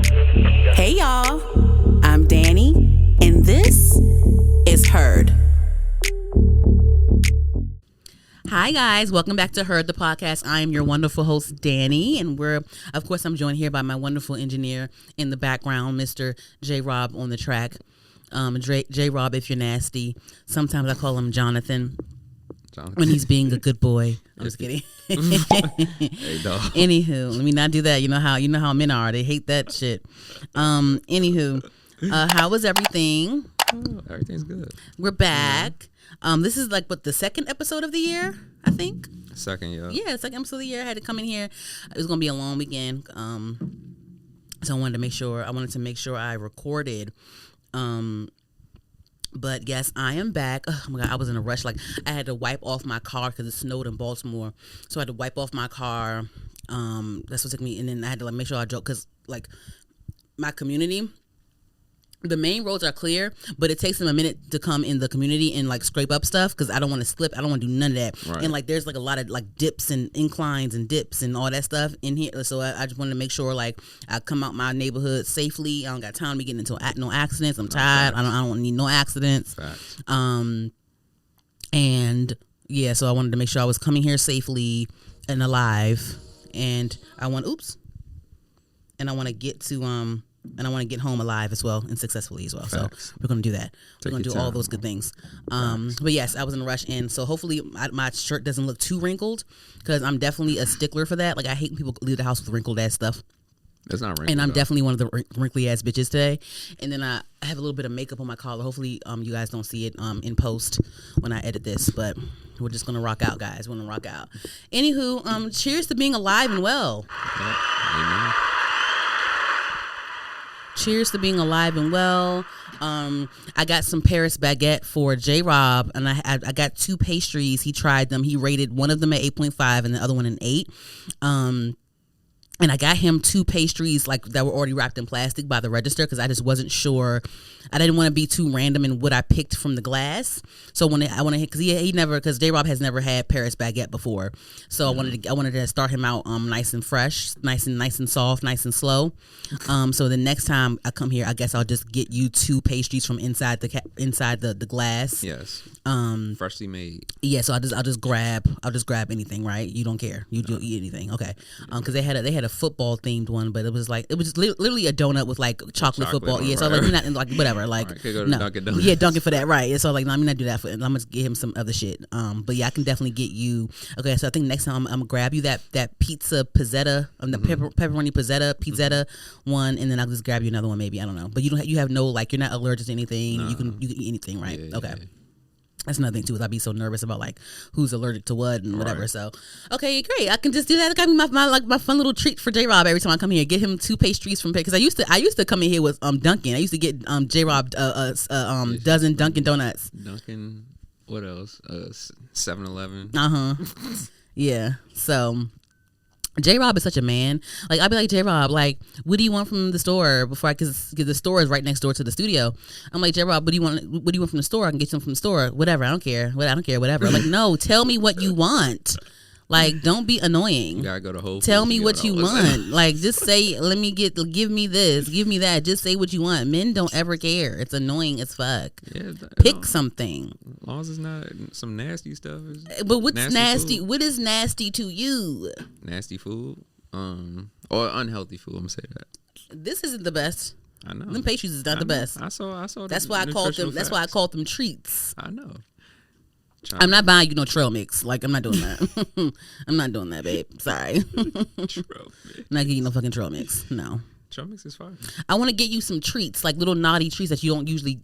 Hey y'all, I'm Dani, and this is Heard. Hi guys, welcome back to Heard the podcast. I am your wonderful host Dani, and I'm joined here by my wonderful engineer in the background, Mr. JRob on the track. JRob, if you're nasty. Sometimes I call him Jonathan. When he's being a good boy. I'm just kidding. Hey, dog. Anywho, let me not do that. You know how men are. They hate that shit. Anywho, how was everything? Oh, everything's good. We're back. This is like the second episode of the year, I think. Second, yeah. Yeah, second episode of the year. I had to come in here. It was gonna be a long weekend. So I wanted to make sure I recorded. But yes, I am back. Oh my God, I was in a rush. Like I had to wipe off my car because it snowed in Baltimore. So I had to wipe off my car. That's what took me. And then I had to make sure I drove because my community, the main roads are clear, but it takes them a minute to come in the community and scrape up stuff because I don't want to slip. I don't want to do none of that. Right. And there's a lot of dips and inclines and dips and all that stuff in here. So I just wanted to make sure I come out my neighborhood safely. I don't got time to be getting into no accidents. I'm tired. I don't need no accidents. Facts. And yeah, so I wanted to make sure I was coming here safely and alive. And I want to get to and I want to get home alive as well and successfully as well. Facts. So we're going to do that. We're going to do all those good things. But yes, I was in a rush. And so hopefully my shirt doesn't look too wrinkled because I'm definitely a stickler for that. I hate when people leave the house with wrinkled ass stuff. It's not wrinkled. And I'm definitely one of the wrinkly ass bitches today. And then I have a little bit of makeup on my collar. Hopefully you guys don't see it in post when I edit this. But we're just going to rock out, guys. We're going to rock out. Anywho, cheers to being alive and well. Yeah. Amen. Cheers to being alive and well. I got some Paris baguette for JRob, and I got two pastries. He tried them. He rated one of them at 8.5 and the other one an 8. And I got him two pastries that were already wrapped in plastic by the register because I just wasn't sure. I didn't want to be too random in what I picked from the glass. So because JRob has never had Paris baguette before. So I wanted to start him out nice and fresh, nice and soft, nice and slow. So the next time I come here, I guess I'll just get you two pastries from inside the glass. Yes. Freshly made. Yeah. So I'll just grab anything, right? You don't care. You do eat anything, okay? Because they had a football themed one, but it was just literally a donut with chocolate football. Yeah, so you're not whatever. Could go to Dunkin' Donuts. Yeah, Dunkin' for that, right? So no, I'm not do that for. I'm gonna get him some other shit. But yeah, I can definitely get you. Okay, so I think next time I'm gonna grab you that pizza pizzetta, the pepperoni pizzetta one, and then I'll just grab you another one maybe. I don't know, but you have no you're not allergic to anything. No. You can eat anything, right? Yeah, okay. Yeah. That's another thing too. Is I'd be so nervous about who's allergic to what and whatever. Right. So, okay, great. I can just do that. It got me my fun little treat for JRob every time I come here. Get him two pastries from because I used to come in here with Dunkin'. I used to get JRob dozen Dunkin' Donuts. Dunkin'. What else? 7-Eleven. Yeah. So. JRob is such a man. I'd be like, JRob, what do you want from the store before because the store is right next door to the studio. I'm like, JRob, what do you want from the store? I can get some from the store. Whatever. I don't care. Whatever. No, tell me what you want. Don't be annoying. You gotta go to Whole Foods. Tell me what you want. Just say, give me this, give me that. Just say what you want. Men don't ever care. It's annoying as fuck. Yeah, pick something. As long as it's not some nasty stuff. But what's nasty? What is nasty to you? Nasty food, or unhealthy food. I'm gonna say that. This isn't the best. I know. Them pastries is not the best. I saw. That's why I called them. That's why I called them treats. I know. I'm not buying you no trail mix. I'm not doing that. I'm not doing that, babe. Sorry. Trail mix. I'm not getting you no fucking trail mix. No. Trail mix is fine. I want to get you some treats, little naughty treats that you don't usually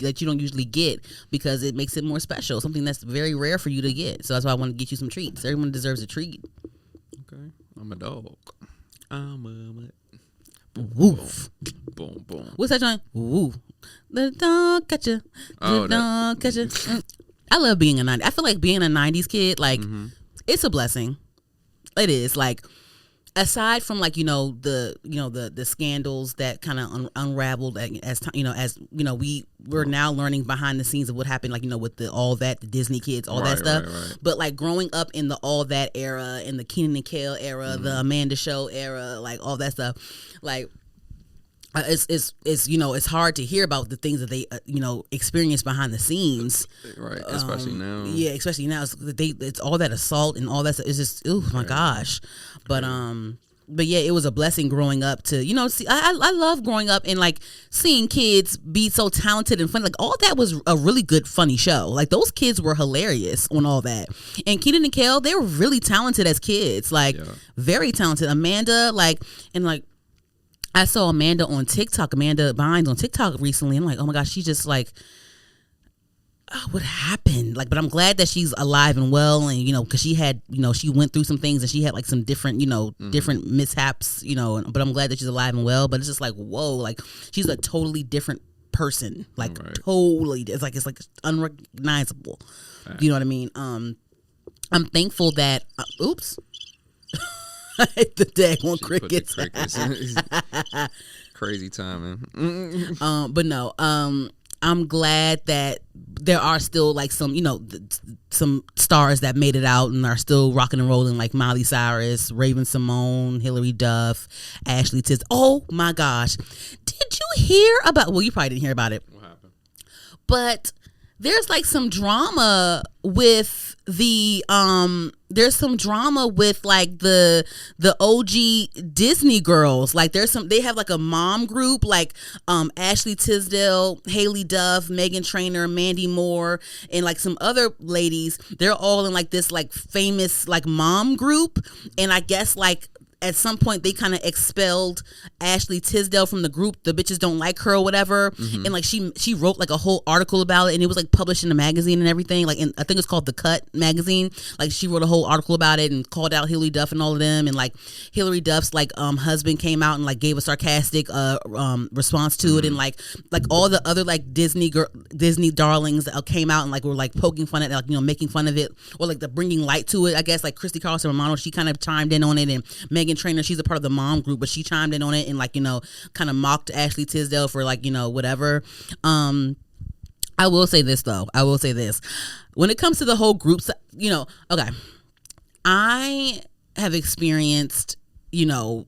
get because it makes it more special. Something that's very rare for you to get. So that's why I want to get you some treats. Everyone deserves a treat. Okay. I'm a dog. Woof. Boom, boom. What's that joint? Woo. The dog catcher. The dog catcher. I love being a 90s. I feel like being a 90s kid, it's a blessing. It is. Aside from the scandals that kind of unraveled as we're now learning behind the scenes of what happened with the Disney kids, all that stuff. Right. But growing up in the all that era, in the Kenan and Kel era, the Amanda Show era, all that stuff, it's you know, it's hard to hear about the things that they you know, experience behind the scenes, right? Especially now. Yeah, especially now. It's all that assault and all that. It's just, oh my gosh. But yeah, it was a blessing growing up to, you know, see, I love growing up and like seeing kids be so talented and funny. Like all that was a really good, funny show. Like those kids were hilarious on all that. And Kenan and Kel, they were really talented as kids, like very talented. Amanda, like, and like, I saw Amanda on TikTok, Amanda Bynes on TikTok recently. I'm like, oh my gosh, she's just like, oh, what happened? Like, but I'm glad that she's alive and well, and you know, because she had, you know, she went through some things and she had like some different, you know, different mishaps, you know. But I'm glad that she's alive and well. But it's just like, whoa, like she's a totally different person, like totally. It's like unrecognizable. Right. You know what I mean? I'm thankful that. Oops. The daggone crickets. Crazy timing. But no. I'm glad that there are still like some, you know, some stars that made it out and are still rocking and rolling, like Miley Cyrus, Raven Simone, Hilary Duff, Ashley Tisdale. Oh my gosh. Did you hear about, well, you probably didn't hear about it. What happened? But there's like some drama with the there's some drama with like the OG Disney girls. Like they have like a mom group, like Ashley Tisdale, Haley Duff, Megan Trainor, Mandy Moore, and like some other ladies. They're all in like this like famous like mom group, and I guess like at some point they kind of expelled Ashley Tisdale from the group. The bitches don't like her or whatever. And like she wrote like a whole article about it, and it was like published in a magazine and everything. Like, I think it's called The Cut magazine. Like she wrote a whole article about it and called out Hilary Duff and all of them. And like Hilary Duff's like husband came out and like gave a sarcastic response to it, and like all the other like Disney darlings that came out and like were like poking fun at it, like, you know, making fun of it, or like the bringing light to it. I guess like Christy Carlson Romano, she kind of chimed in on it, and Megan Trainor, she's a part of the mom group, but she chimed in on it and like, you know, kind of mocked Ashley Tisdale for like, you know, whatever. I will say this though. When it comes to the whole groups, you know, okay, I have experienced, you know,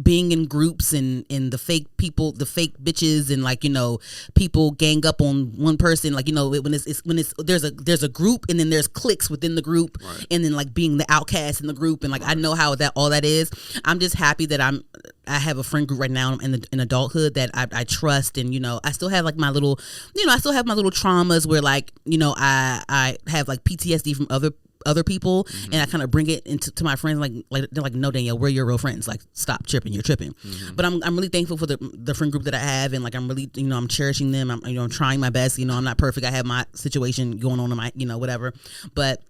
being in groups and the fake people, the fake bitches, and like, you know, people gang up on one person, like, you know, when there's a group, and then there's cliques within the group, and then like being the outcast in the group, and like I know how all that is. I'm just happy that I have a friend group right now in adulthood that I trust, and you know, I still have like my little, you know, I still have my little traumas where like, you know, I have like PTSD from other people, and I kind of bring it to my friends, like they're like, no, Danielle, we're your real friends, like stop tripping, you're tripping. But I'm really thankful for the friend group that I have, and like I'm really, you know, I'm cherishing them. I'm trying my best. You know, I'm not perfect. I have my situation going on in my, you know, whatever, but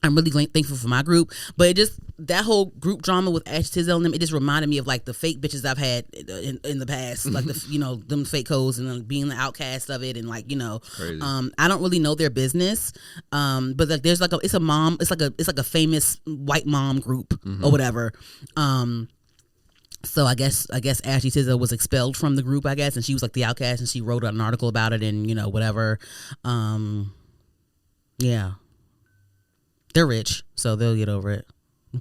I'm really thankful for my group. But it just, that whole group drama with Ashley Tisdale and them, it just reminded me of like the fake bitches I've had in the past, like the, you know, them fake hoes, and then being the outcast of it, and like, you know, I don't really know their business, but like there's like it's like a famous white mom group or whatever. So I guess Ashley Tisdale was expelled from the group, I guess, and she was like the outcast, and she wrote an article about it, and you know, whatever. Yeah. They're rich, so they'll get over it.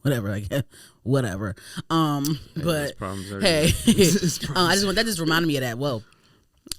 Whatever, I guess. Whatever. But hey, that just reminded me of that. Whoa.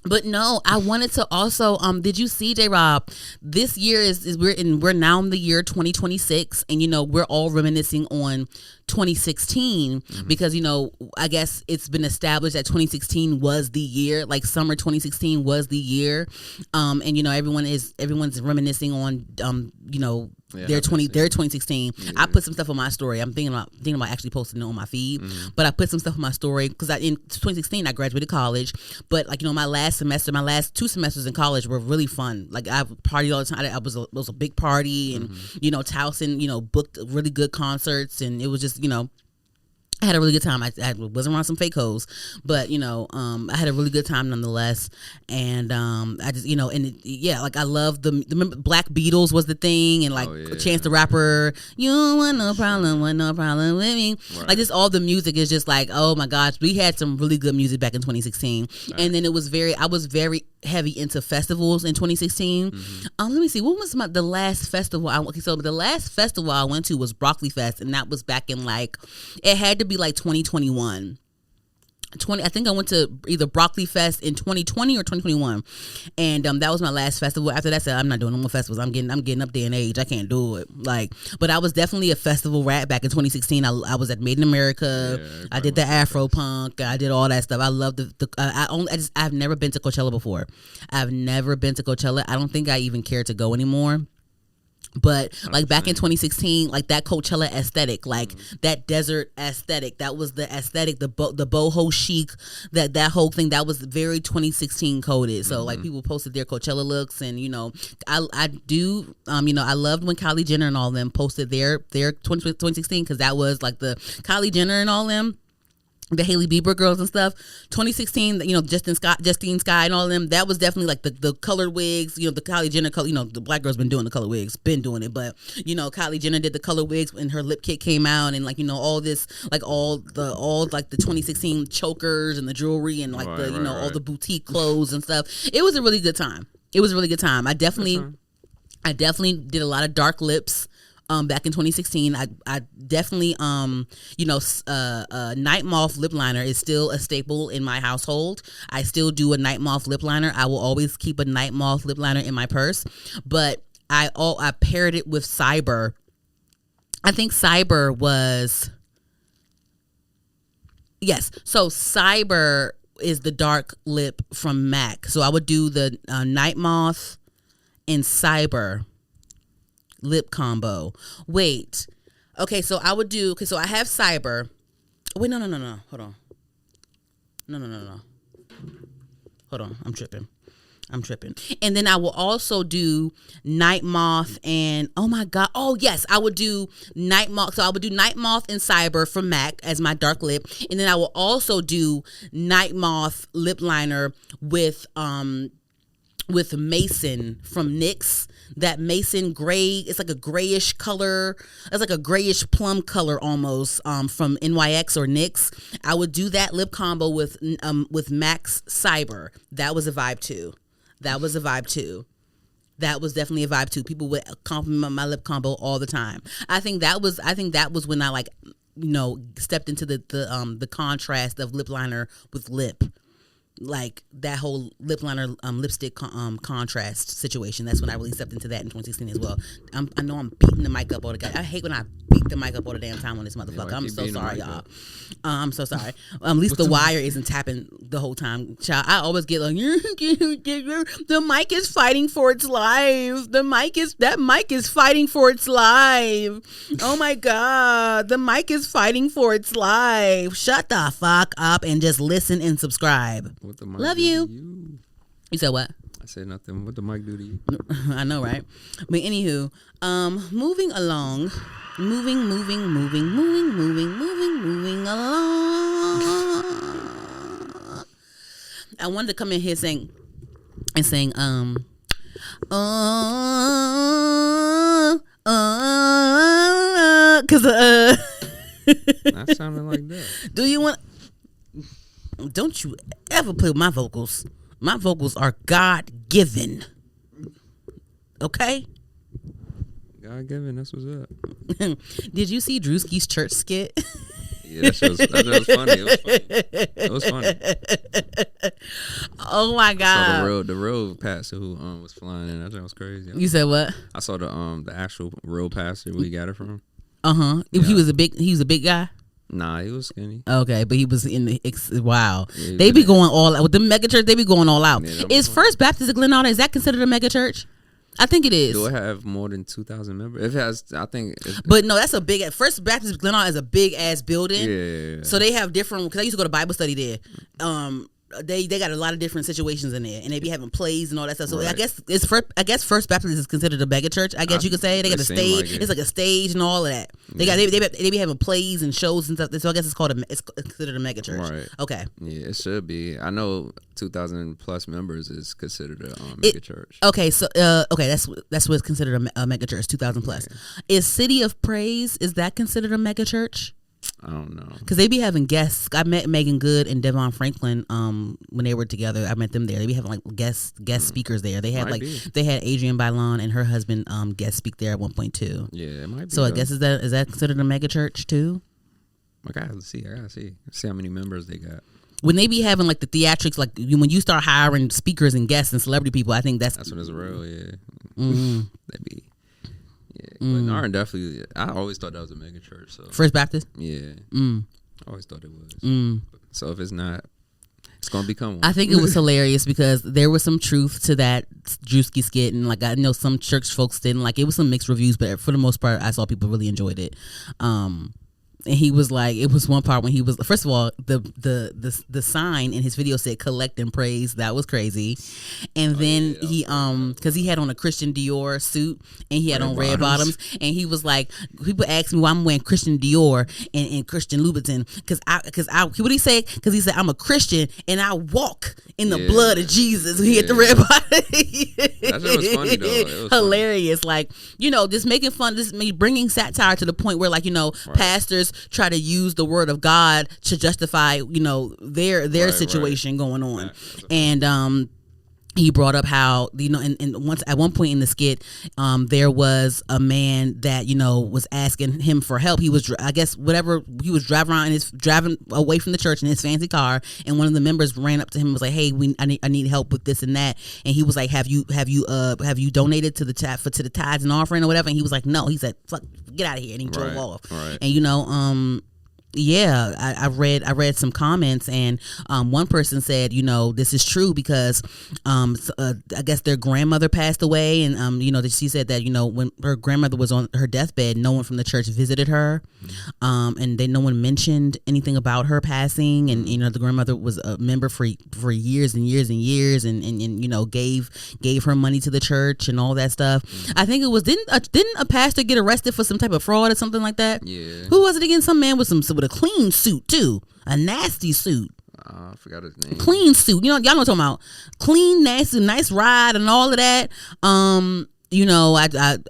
But no, I wanted to also did you see, JRob, this year is we're now in the year 2026, and you know, we're all reminiscing on 2016 because, you know, I guess it's been established that 2016 was the year, like summer 2016 was the year, and you know, everyone's reminiscing on you know, their 2016. I put some stuff on my story. I'm thinking about actually posting it on my feed, but I put some stuff on my story because in 2016 I graduated college, but like, you know, my last 2 semesters in college were really fun. Like I partied all the time. It was a big party, and you know, Towson, you know, booked really good concerts, and it was just, you know, I had a really good time. I wasn't around some fake hoes, but you know, I had a really good time nonetheless. And I just, you know, and like I love remember Black Beatles was the thing, and like Chance the Rapper, you don't want no problem with me. Right. Like just all the music is just like, oh my gosh, we had some really good music back in 2016. Right. And then I was very heavy into festivals in 2016. Let me see, what was the last festival I went? So the last festival I went to was Broccoli Fest, and that was back in like, it had to be like 2021. I think I went to either Broccoli Fest in 2020 or 2021, and that was my last festival. After that, I said I'm not doing no more festivals. I'm getting up there in age. I can't do it. But I was definitely a festival rat back in 2016. I was at Made in America. Yeah, I did the Afro Punk. I did all that stuff. I love I've never been to Coachella before. I've never been to Coachella. I don't think I even care to go anymore. But like back in 2016, like that Coachella aesthetic, like that desert aesthetic, that was the aesthetic, the boho chic, that whole thing, that was very 2016 coded. So like people posted their Coachella looks, and I do I loved when Kylie Jenner and all them posted their 2016, because that was like the Kylie Jenner and all them, the Hailey Bieber girls and stuff. 2016, Justine Skye and all of them, that was definitely like the colored wigs, the Kylie Jenner color, the black girls been doing the color wigs, been doing it, but Kylie Jenner did the color wigs when her lip kit came out, and like all this, like all like the 2016 chokers and the jewelry and like all the boutique clothes and stuff. It was a really good time. I definitely did a lot of dark lips. Back in 2016, I definitely night moth lip liner is still a staple in my household. I still do a night moth lip liner. I will always keep a night moth lip liner in my purse, but I paired it with Cyber. I think Cyber was so Cyber is the dark lip from MAC. So I would do the night moth and Cyber lip combo. Wait. Okay, so I would do, so I have Cyber. Wait, no. Hold on. No. Hold on. I'm tripping. And then I will also do Night Moth and, oh my God. Oh, yes. I would do Night Moth. So I would do Night Moth and Cyber from MAC as my dark lip. And then I will also do Night Moth lip liner with Mason from NYX. That Mason gray, it's like a grayish color. It's like a grayish plum color almost from NYX or NYX. I would do that lip combo with Max Cyber. That was a vibe too. That was definitely a vibe too. People would compliment my lip combo all the time. I think that was when I stepped into the contrast of lip liner with lip. Like that whole lip liner lipstick contrast situation. That's when I really stepped into that in 2016 as well. I know I'm beating the mic up all the guy. I hate when I beat the mic up all the damn time on this motherfucker. I'm so sorry, y'all. I'm so sorry. At least the wire isn't tapping the whole time. Child, I always get like, the mic is fighting for its life. That mic is fighting for its life. Oh my God, the mic is fighting for its life. Shut the fuck up and just listen and subscribe. What the mic love do you. To you. You said what? I said nothing. What the mic do to you? I know, right? But anywho, moving along. Moving along. I wanted to come in here saying, cause Not sounding like that. Do you want? Don't you ever play with my vocals. My vocals are God-given. Okay? God-given, that's what's up. Did you see Druski's church skit? Yeah, that was funny. It was funny. Oh my God. I saw the road pastor who was flying in. That was crazy. You said what? I saw the actual road pastor where he got it from. Yeah. He was a big guy? Nah, he was skinny. Okay, but he was in the wow. Yeah, they be going all out with the mega church. They be going all out. Yeah, is First Baptist of Glenarm, is that considered a mega church? I think it is. Do it have more than 2,000 members? If it has, I think. But no, that's a big. First Baptist of Glenarm is a big ass building. Yeah. So they have different. Because I used to go to Bible study there. They got a lot of different situations in there, and they be having plays and all that stuff. So right. I guess First Baptist is considered a mega church. I guess you could say they got a stage. Like it's like a stage and all of that. They be having plays and shows and stuff. So I guess it's considered a mega church. Right. Okay. Yeah, it should be. I know 2,000 plus members is considered a mega church. Okay, so that's what's considered a mega church. 2,000 plus. Yeah. Is City of Praise, is that considered a mega church? I don't know, because they be having guests. I met Megan Good and Devon Franklin when they were together. I met them there. They be having like guest speakers there. They had they had Adrienne Bailon and her husband guest speak there at one point too. Yeah, it might be. So I guess is that considered a mega church too? I gotta see how many members they got. when they be having like the theatrics, like when you start hiring speakers and guests and celebrity people, I think that's when it's real. Yeah, that be. Yeah, but Narn definitely. I always thought that was a mega church. So First Baptist. Yeah, I always thought it was. So if it's not, it's gonna become one. I think it was hilarious because there was some truth to that Druski skit, and like I know some church folks didn't like it. Was some mixed reviews, but for the most part, I saw people really enjoyed it. And he was like, it was one part when he was, first of all, the sign in his video said collect and praise. That was crazy. And then he because he had on a Christian Dior suit and he had on red bottoms, and he was like, people ask me why I'm wearing Christian Dior and Christian Louboutin, because what did he say? Because he said I'm a Christian and I walk in the blood of Jesus. He had the red bottom. That shit was funny though. It was hilarious. Funny. Like, just making fun, bringing satire to the point where, like, pastors try to use the word of God to justify, their situation going on. And he brought up how, and once at one point in the skit, there was a man that, was asking him for help. He was, I guess, he was driving away from the church in his fancy car, and one of the members ran up to him and was like, "Hey, I need help with this and that." And he was like, "Have you donated to the tithes and offering or whatever?" And he was like, "No." He said, "Fuck, get out of here," and he drove off. Right. And I read some comments, and one person said, this is true because I guess their grandmother passed away, and she said that when her grandmother was on her deathbed, no one from the church visited her, and no one mentioned anything about her passing, and the grandmother was a member for years and years and years, and gave her money to the church and all that stuff. I think it was didn't a pastor get arrested for some type of fraud or something like that? Yeah. Who was it again? Some man with a clean suit too, a nasty suit. I forgot his name. Clean suit. Y'all know what I'm talking about. Clean, nasty, nice ride and all of that. I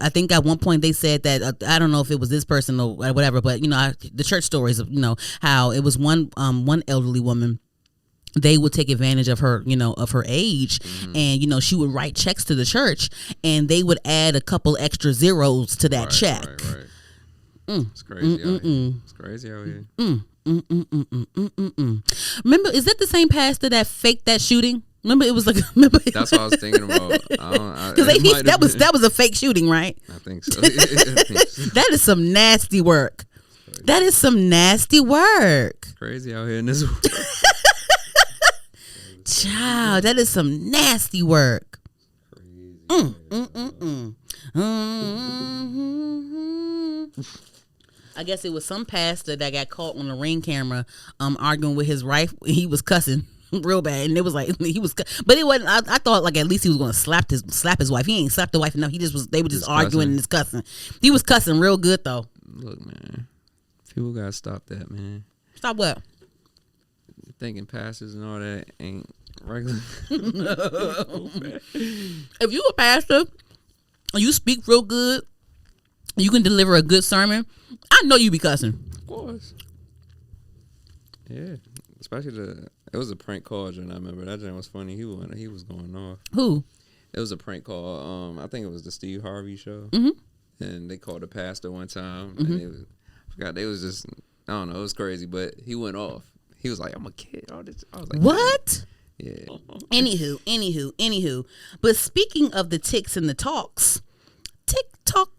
think at one point they said that I don't know if it was this person or whatever, but the church stories of how it was one elderly woman. They would take advantage of her, of her age, and she would write checks to the church, and they would add a couple extra zeros to that check. Right. It's crazy. It's crazy out here. Remember, is that the same pastor that faked that shooting? Remember, it was like. That's what I was thinking about. Because that was a fake shooting, right? I think so. That is some nasty work. That is some nasty work. Crazy out here in this world. Child, that is some nasty work. I guess it was some pastor that got caught on the Ring camera arguing with his wife. He was cussing real bad, and it was like he was, but it wasn't. I thought like at least he was going to slap his wife. He ain't slapped the wife enough. They were just arguing and just cussing. He was cussing real good though. Look, man, people gotta stop that, man. Stop what? Thinking pastors and all that ain't regular. If you a pastor, you speak real good, you can deliver a good sermon, I know you be cussing. Of course. Yeah. Especially it was a prank call, and I remember that joint was funny. He was going off. Who? It was a prank call. I think it was the Steve Harvey show. And they called the pastor one time, and they was just, I don't know, it was crazy, but he went off. He was like, "I'm a kid." All this. I was like, "What?" Yeah. Anywho. But speaking of the ticks and the talks, tick tock.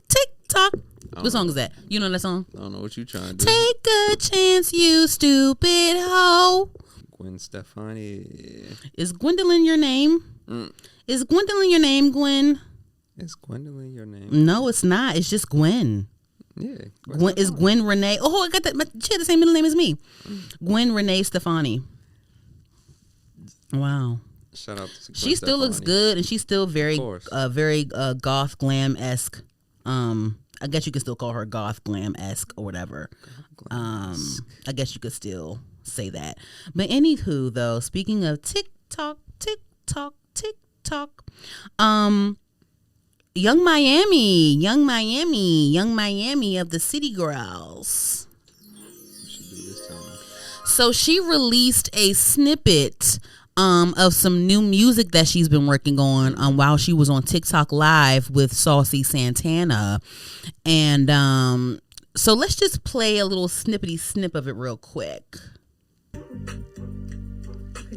What song is that? You know that song? I don't know what you trying to do. Take a chance, you stupid hoe. Gwen Stefani. Is Gwendolyn your name? Is Gwendolyn your name, Gwen? Is Gwendolyn your name? No, it's not. It's just Gwen. Yeah. Gwen is Gwen Renee. Oh, I got that. She had the same middle name as me. Gwen Renee Stefani. Wow. Shout out to Gwen She still looks good, and she's still very goth glam-esque. I guess you could still call her goth glam-esque or whatever. I guess you could still say that. But anywho, though, speaking of TikTok, Young Miami of the City Girls. So she released a snippet of some new music that she's been working on while she was on TikTok Live with Saucy Santana. And so let's just play a little snippety snip of it real quick.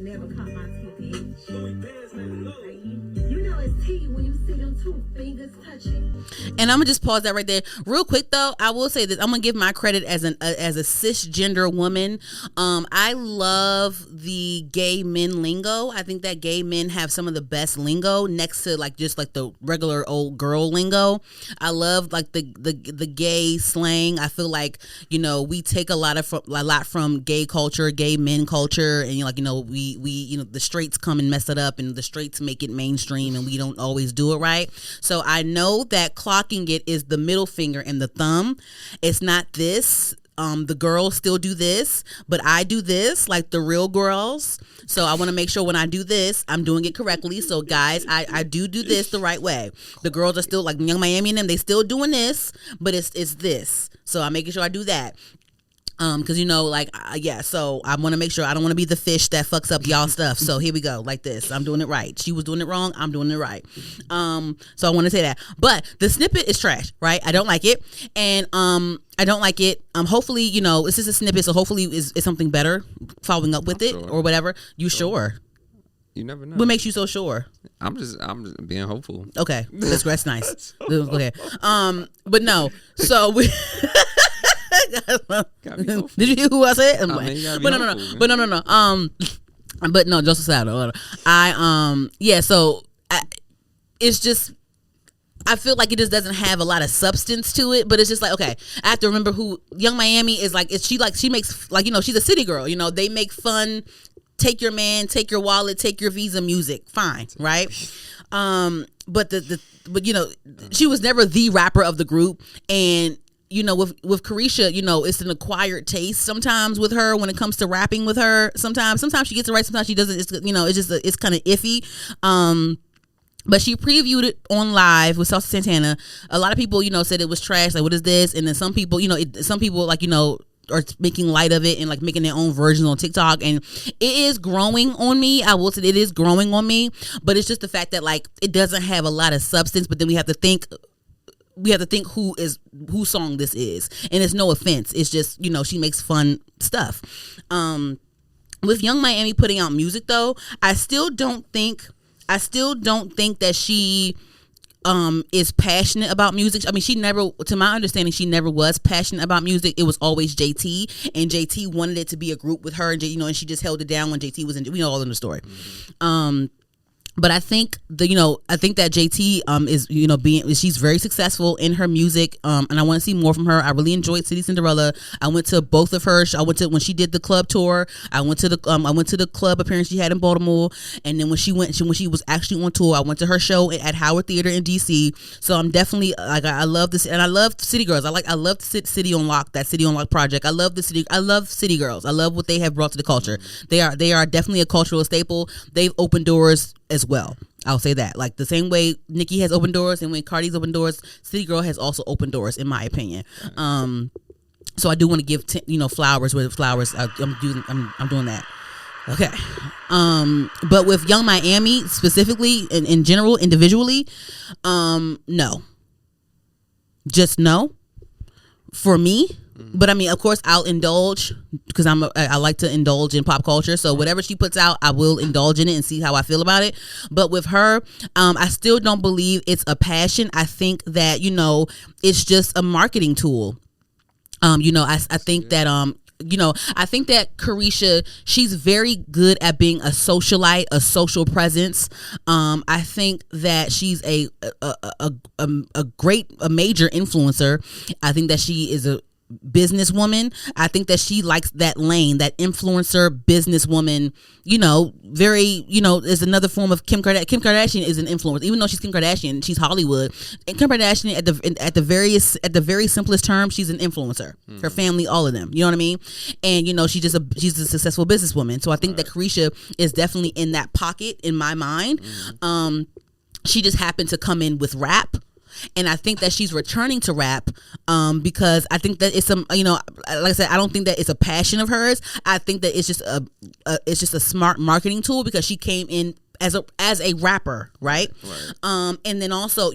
never caught my teeth. You know it's tea when you see them two fingers touching. And I'm gonna just pause that right there real quick though. I will say this, I'm gonna give my credit as a cisgender woman. I love the gay men lingo. I think that gay men have some of the best lingo next to like just like the regular old girl lingo. I love like the gay slang. I feel like, you know, we take a lot from gay culture, gay men culture, and we the straights come and mess it up, and the straights make it mainstream, and we don't always do it right. So I know that clocking it is the middle finger and the thumb. It's not this. The girls still do this, but I do this like the real girls. So I want to make sure when I do this, I'm doing it correctly. So guys, I do this the right way. The girls are still like Young Miami and them. They still doing this, but it's this. So I'm making sure I do that. Cause so I want to make sure I don't want to be the fish that fucks up y'all stuff. So here we go, like this. I'm doing it right. She was doing it wrong. I'm doing it right. So I want to say that, but the snippet is trash, right? I don't like it. And, I don't like it. Hopefully, it's just a snippet. So hopefully it's something better following up with or whatever. You sure? You never know. What makes you so sure? I'm just being hopeful. Okay. That's nice. Go ahead. But no, so we, did you hear who I said? But no, Joseph Saddle. It's just, I feel like it just doesn't have a lot of substance to it, but it's just like, okay, I have to remember who Young Miami is. Like, she makes like, she's a city girl, they make fun, take your man, take your wallet, take your Visa music, fine, right? But she was never the rapper of the group. And with Carisha, it's an acquired taste sometimes with her when it comes to rapping with her. Sometimes she gets it right, sometimes she doesn't. It's kind of iffy. But she previewed it on live with Saucy Santana. A lot of people, said it was trash. Like, what is this? And then some people, are making light of it and like making their own versions on TikTok, and it is growing on me. I will say it is growing on me, but it's just the fact that like it doesn't have a lot of substance. But then we have to think whose song this is, and it's no offense. It's just she makes fun stuff. With Young Miami putting out music though, I still don't think that she is passionate about music. I mean, she never, to my understanding, she never was passionate about music. It was always JT, and JT wanted it to be a group with her, and and she just held it down when JT was in. We know all in the story. But I think that JT she's very successful in her music, and I want to see more from her. I really enjoyed City Cinderella. I went to both of her. I went to when she did the club tour. I went to the club appearance she had in Baltimore, and then when she was actually on tour, I went to her show at Howard Theater in DC. So I'm definitely like, I love this, and I love City Girls. I love City on Lock, that City on Lock project. I love City Girls. I love what they have brought to the culture. They are definitely a cultural staple. They've opened doors as well. I'll say that. Like the same way Nicki has opened doors and when Cardi's opened doors, City Girl has also opened doors, in my opinion. So I do want to give flowers where flowers. I'm doing that. Okay. But with Young Miami specifically, in general, individually, no. Just no. For me. But I mean, of course, I'll indulge because I like to indulge in pop culture. So whatever she puts out, I will indulge in it and see how I feel about it. But with her, I still don't believe it's a passion. I think that it's just a marketing tool. I think that I think that Carisha, she's very good at being a socialite, a social presence. I think that she's a major influencer. I think that she is a businesswoman. I think that she likes that lane, that influencer businesswoman, very, is another form of Kim Kardashian. Kim Kardashian is an influencer, even though she's Kim Kardashian, she's Hollywood. And Kim Kardashian, at the very simplest term, she's an influencer. Her family, all of them, you know what I mean? And she's a successful businesswoman. So I think that Carisha is definitely in that pocket in my mind. She just happened to come in with rap. And I think that she's returning to rap because I think that it's some, like I said, I don't think that it's a passion of hers. I think that it's just a smart marketing tool because she came in as a rapper, right? And then also,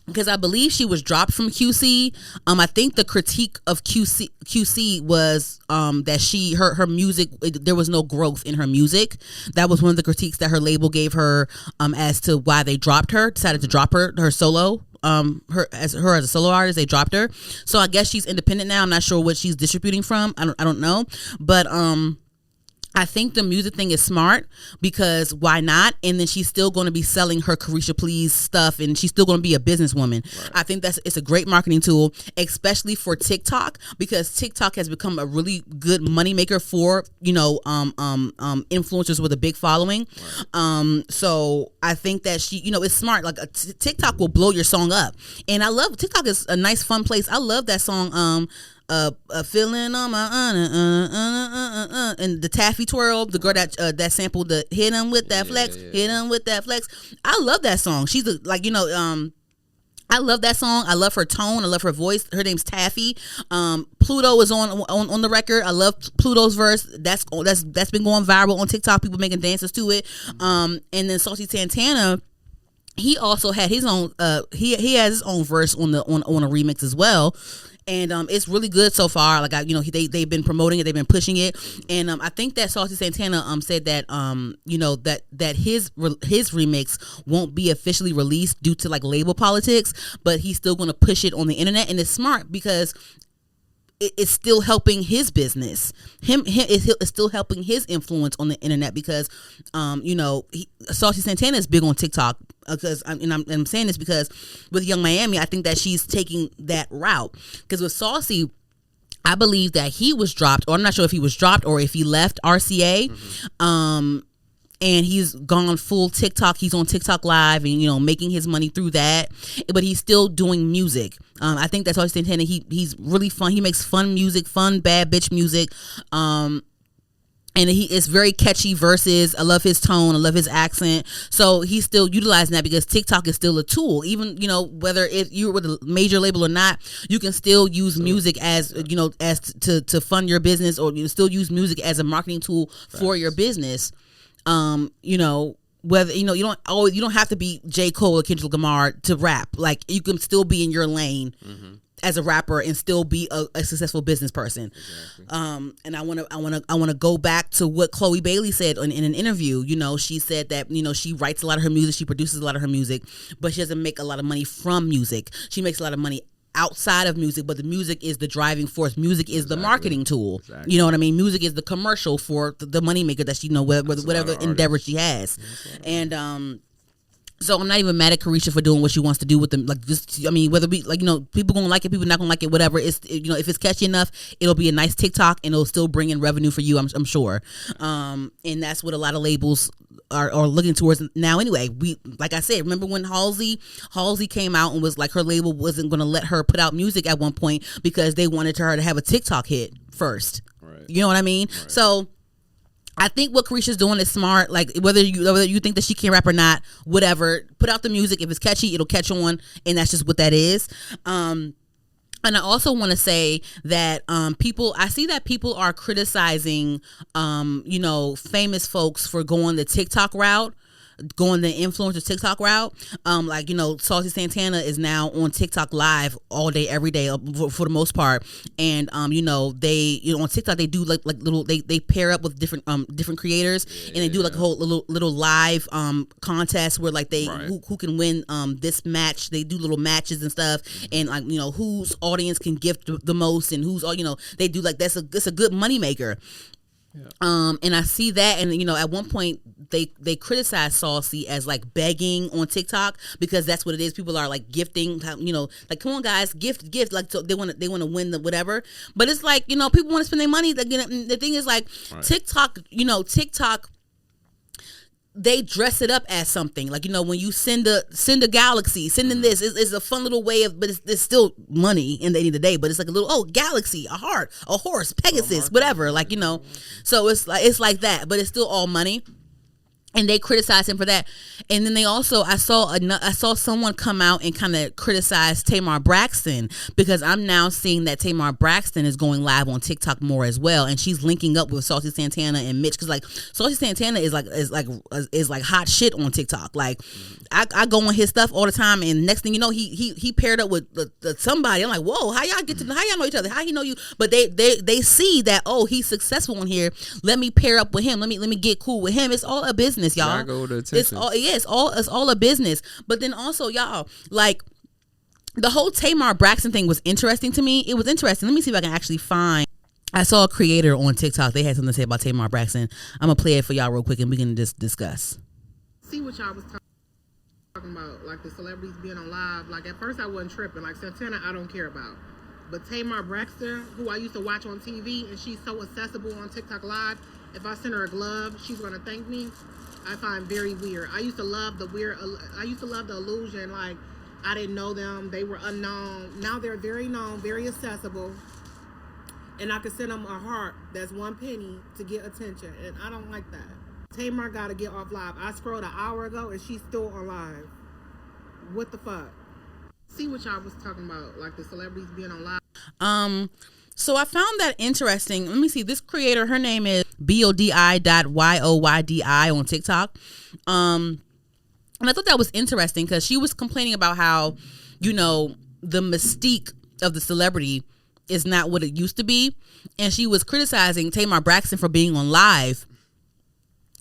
because I believe she was dropped from QC. I think the critique of QC was that her music, there was no growth in her music. That was one of the critiques that her label gave her as to why they decided to drop her solo. Her as a solo artist, they dropped her. So I guess she's independent now. I'm not sure what she's distributing from. I don't know, but I think the music thing is smart because why not? And then she's still going to be selling her Carisha Please stuff, and she's still going to be a businesswoman. Right. I think it's a great marketing tool, especially for TikTok, because TikTok has become a really good moneymaker for influencers with a big following. Right. So I think that she, it's smart. Like TikTok will blow your song up, and I love TikTok is a nice fun place. I love that song. Feeling on my and the taffy twirl, the girl that sampled the hit him with that flex, hit him with that flex. I love that song. She's I love that song. I love her tone. I love her voice. Her name's Taffy. Pluto is on the record. I love Pluto's verse. That's been going viral on TikTok. People making dances to it. And then Saucy Santana, he also had his own. He has his own verse on a remix as well. And it's really good so far. Like they've been promoting it, they've been pushing it, and I think that Saucy Santana said that that his remix won't be officially released due to like label politics, but he's still going to push it on the internet, and it's smart because it's still helping his business. It's still helping his influence on the internet because, Saucy Santana is big on TikTok. Because I'm saying this because with Young Miami, I think that she's taking that route. Because with Saucy, I believe that he was dropped, or I'm not sure if he was dropped or if he left RCA. Mm-hmm. And he's gone full TikTok. He's on TikTok Live and, making his money through that. But he's still doing music. I think that's Saucy Santana. He's really fun. He makes fun music, fun, bad bitch music. And it's very catchy verses. I love his tone. I love his accent. So he's still utilizing that because TikTok is still a tool. Even, whether if you're with a major label or not, you can still use music as, as to fund your business, or you still use music as a marketing tool for your business. Whether you don't have to be J. Cole or Kendrick Lamar to rap. Like you can still be in your lane as a rapper and still be a successful business person. Exactly. And I want to go back to what Chloe Bailey said in an interview. She said that she writes a lot of her music, she produces a lot of her music, but she doesn't make a lot of money from music. She makes a lot of money outside of music, but the music is the driving force. Music is the marketing tool. Exactly. You know what I mean? Music is the commercial for the moneymaker that she whatever endeavor she has. And so I'm not even mad at Carisha for doing what she wants to do with them. Like just, whether we people gonna like it, people not gonna like it, whatever. It's if it's catchy enough, it'll be a nice TikTok and it'll still bring in revenue for you. I'm sure. And that's what a lot of labels are looking towards now. Anyway, like I said, remember when Halsey came out and was like her label wasn't gonna let her put out music at one point because they wanted her to have a TikTok hit first. Right. You know what I mean? Right. So I think what Carisha's doing is smart. Like whether you think that she can rap or not, whatever, put out the music. If it's catchy, it'll catch on, and that's just what that is. And I also want to say that I see that people are criticizing famous folks for going the TikTok route, going the influencer TikTok route. Saucy Santana is now on TikTok Live all day, every day for the most part. And they on TikTok they do like little they pair up with different creators, and they do like a whole little live contest where like they who can win this match. They do little matches and stuff, and whose audience can gift the most, and who's they do like that's a good money maker. Yeah. And I see that, and at one point they criticized Saucy as like begging on TikTok because that's what it is. People are like gifting, like come on guys, gift, like so they want to win the whatever. But it's like people want to spend their money. The thing is like TikTok, they dress it up as something like when you send a galaxy, sending this is a fun little way of, but it's still money in the end of the day. But it's like a little galaxy, a heart, a horse, Pegasus, whatever. Like so it's like that, but it's still all money. And they criticized him for that. And then they also, I saw someone come out and kind of criticize Tamar Braxton, because I'm now seeing that Tamar Braxton is going live on TikTok more as well, and she's linking up with Saucy Santana and Mitch, because like Saucy Santana is like hot shit on TikTok. Like I go on his stuff all the time, and next thing you know, he paired up with somebody. I'm like, whoa, how y'all know each other? How he know you? But they see that, oh, he's successful on here. Let me pair up with him. Let me get cool with him. It's all a business, y'all. It's all a business. But then also, y'all, like, the whole Tamar Braxton thing was interesting to me. It was interesting. Let me see if I can actually find. I saw a creator on TikTok. They had something to say about Tamar Braxton. I'm gonna play it for y'all real quick, and we can just discuss. See what y'all was talking about, like the celebrities being on live. Like, at first I wasn't tripping. Like, Santana, I don't care about. But Tamar Braxton, who I used to watch on TV, and she's so accessible on TikTok Live. If I send her a glove, she's gonna thank me. I find very weird. I used to love the illusion. Like, I didn't know them. They were unknown. Now they're very known, very accessible. And I could send them a heart that's 1 penny to get attention. And I don't like that. Tamar got to get off live. I scrolled an hour ago and she's still on live. What the fuck? See what y'all was talking about, like the celebrities being on live. So I found that interesting. Let me see. This creator, her name is BODI.YOYDI on TikTok. And I thought that was interesting, because she was complaining about how, you know, the mystique of the celebrity is not what it used to be. And she was criticizing Tamar Braxton for being on live,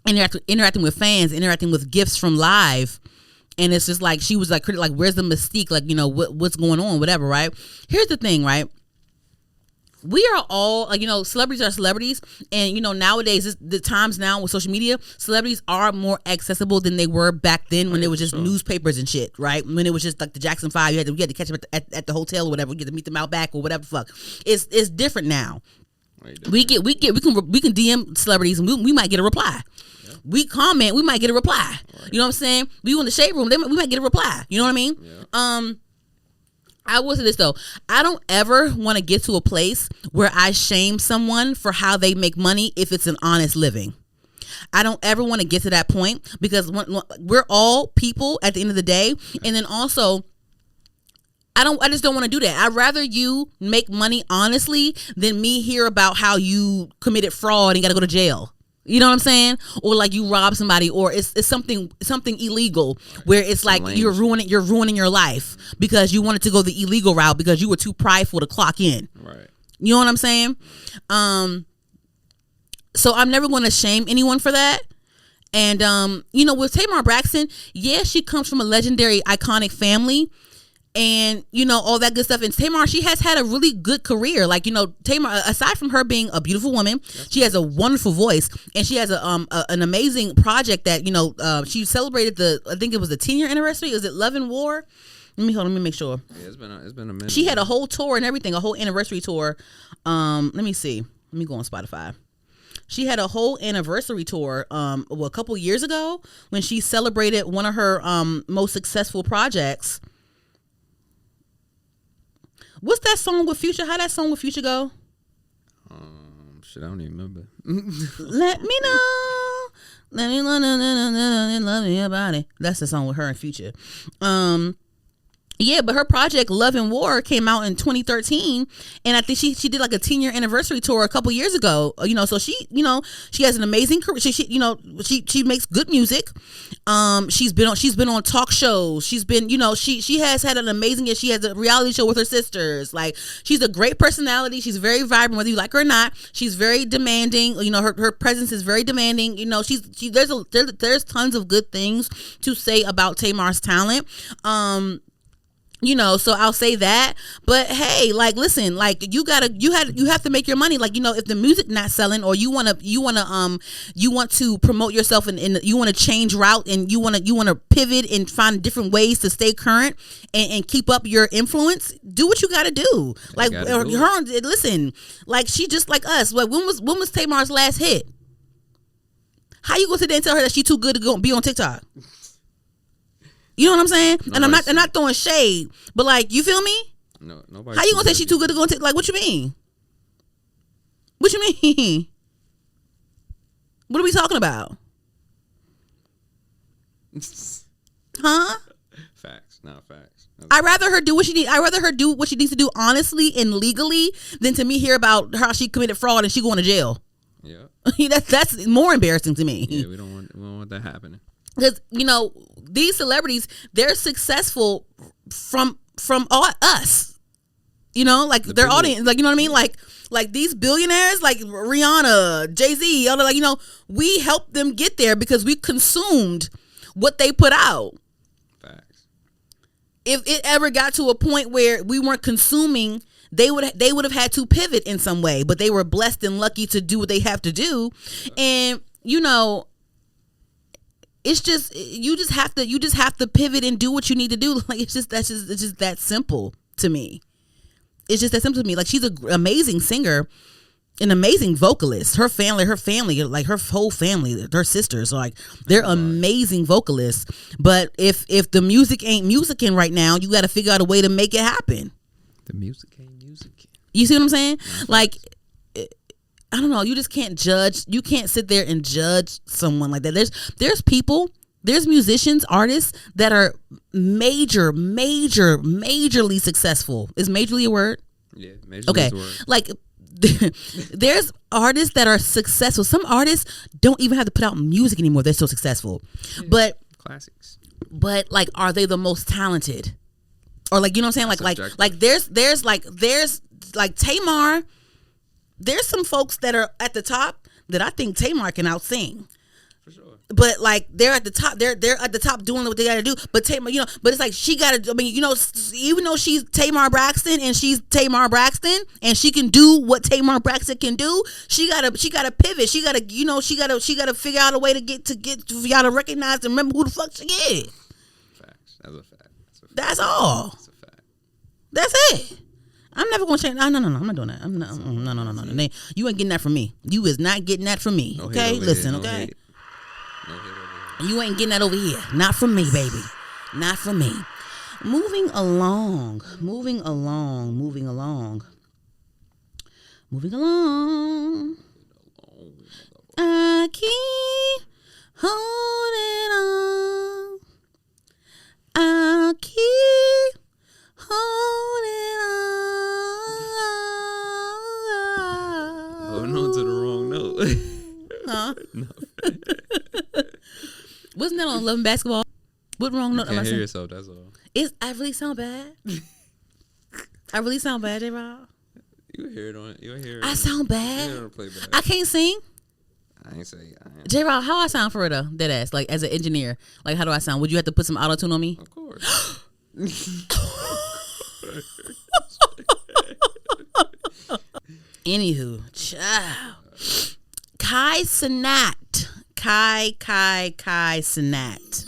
interacting with fans, interacting with gifts from live. And it's just like, she was like, where's the mystique? Like, you know, what's going on, whatever, right? Here's the thing, right? We are all, like, you know, celebrities are celebrities. And, you know, nowadays, the times now with social media, celebrities are more accessible than they were back then, when it was just newspapers and shit, right? When it was just like the Jackson 5, you had to catch them at the hotel or whatever. You had to meet them out back or whatever the fuck. It's different now. We can DM celebrities and we might get a reply. Yeah. We comment, we might get a reply. Right. You know what I'm saying? We in the shade room, we might get a reply. You know what I mean? Yeah. I will say this though, I don't ever want to get to a place where I shame someone for how they make money if it's an honest living. I don't ever want to get to that point, because we're all people at the end of the day. And then also, I just don't want to do that. I'd rather you make money honestly than me hear about how you committed fraud and got to go to jail. You know what I'm saying? Or like you rob somebody, or it's something illegal, where it's like you're ruining your life because you wanted to go the illegal route because you were too prideful to clock in. Right. You know what I'm saying? So I'm never going to shame anyone for that. And you know, with Tamar Braxton, yeah, she comes from a legendary, iconic family. And, you know, all that good stuff. And Tamar, she has had a really good career. Like, you know, Tamar, aside from her being a beautiful woman, she has a wonderful voice. And she has an amazing project that, you know, she celebrated I think it was the 10-year anniversary. Was it Love and War? Let me make sure. Yeah, it's been a minute. She had a whole tour and everything, a whole anniversary tour. Let me see. Let me go on Spotify. She had a whole anniversary tour a couple years ago when she celebrated one of her most successful projects. What's that song with Future? How that song with Future go? Shit, I don't even remember. Let me know. Let me know. Love me about it. That's the song with her and Future. Yeah, but her project Love and War came out in 2013, and I think she did like a 10-year anniversary tour a couple years ago. You know, so she has an amazing career. She makes good music. She's been on talk shows. She's been, you know, she has had an amazing. She has a reality show with her sisters. Like, she's a great personality. She's very vibrant, whether you like her or not. She's very demanding. You know, her presence is very demanding. You know, there's tons of good things to say about Tamar's talent. You know, so I'll say that. But hey, like, listen, like, you have to make your money. Like, you know, if the music not selling, or you want to promote yourself and you want to change route, and you want to pivot and find different ways to stay current and keep up your influence, do what you got to do. Like, listen, like, she just like us. Like, when was Tamar's last hit? How you gonna sit there and tell her that she too good to go be on TikTok? You know what I'm saying? And I'm not throwing shade, but like, you feel me? No, nobody. How you gonna say she too good to go into, like, what you mean? What you mean? What are we talking about? Huh? Facts, not facts. I'd rather her do what she needs. I'd rather her do what she needs to do honestly and legally than to me hear about how she committed fraud and she going to jail. Yeah. That's more embarrassing to me. Yeah, we don't want that happening. Because these celebrities, they're successful from all us. Like their audience, like, you know what I mean? Like these billionaires, like Rihanna, Jay-Z, all the, like, we helped them get there because we consumed what they put out. Facts. If it ever got to a point where we weren't consuming, they would have had to pivot in some way, but they were blessed and lucky to do what they have to do. And it's just you just have to pivot and do what you need to do. Like it's just that simple to me. It's just that simple to me. Like she's an amazing singer, an amazing vocalist. Her family, like her whole family, her sisters, like they're amazing vocalists. But if the music ain't musicking right now, you got to figure out a way to make it happen. The music ain't musicking. You see what I'm saying? Like, I don't know. You just can't judge. You can't sit there and judge someone like that. There's people. There's musicians, artists that are majorly successful. Is majorly a word? Yeah, majorly okay. is a word. Like, there's artists that are successful. Some artists don't even have to put out music anymore. They're so successful. Yeah, but classics. But like, are they the most talented? Or like, you know what I'm saying? Like there's Tamar. There's some folks that are at the top that I think Tamar can outsing. For sure. But like they're at the top, they're at the top doing what they gotta do. But Tamar, but it's like she gotta. I mean, even though she's Tamar Braxton and she's Tamar Braxton and she can do what Tamar Braxton can do, she gotta pivot. She gotta, she gotta figure out a way to get for y'all to recognize and remember who the fuck she is. Facts. That's a fact. That's all. That's a fact. That's it. I'm never gonna change. No, I'm not doing that. I'm not. No. You ain't getting that from me. You is not getting that from me. Okay, listen. No okay. Hate. No hate over here. You ain't getting that over here. Not from me, baby. Not from me. Moving along. I keep holding on. I'll keep holding on. Holding on to the wrong note. Huh? No. Wasn't that on Love and Basketball? What wrong note? You can't hear yourself, that's all. I really sound bad? I really sound bad, JRob? You hear it on it. You hear it. I sound bad? You hear it on playback. I can't sing? I ain't say I ain't. JRob, how I sound for it though? Dead ass. Like as an engineer. Like how do I sound? Would you have to put some auto-tune on me? Of course. Anywho, child. Cenat. Cenat.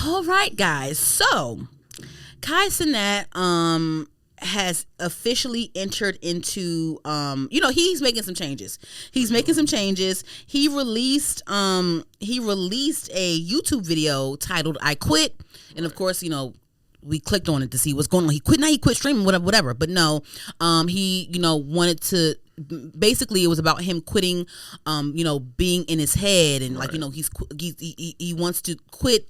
All right, guys. So, Cenat has officially entered into he's making some changes. He released a YouTube video titled I Quit, and of course, we clicked on it to see what's going on. He quit streaming, whatever. But no, he wanted to. Basically, it was about him quitting, being in his head, and like he wants to quit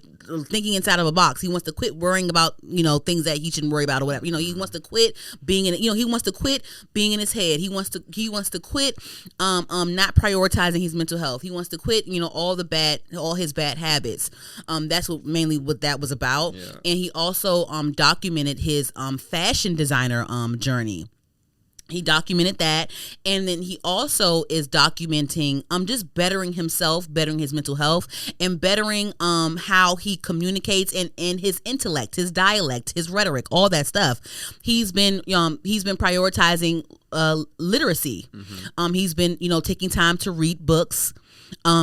thinking inside of a box. He wants to quit worrying about things that he shouldn't worry about or whatever. He wants to quit being in. He wants to quit being in his head. He wants to quit not prioritizing his mental health. He wants to quit all his bad habits. That's what that was about. Yeah. And he also documented his fashion designer journey. He documented that, and then he also is documenting just bettering himself, bettering his mental health, and bettering how he communicates and his intellect, his dialect, his rhetoric, all that stuff. He's been prioritizing literacy. Mm-hmm. He's been taking time to read books.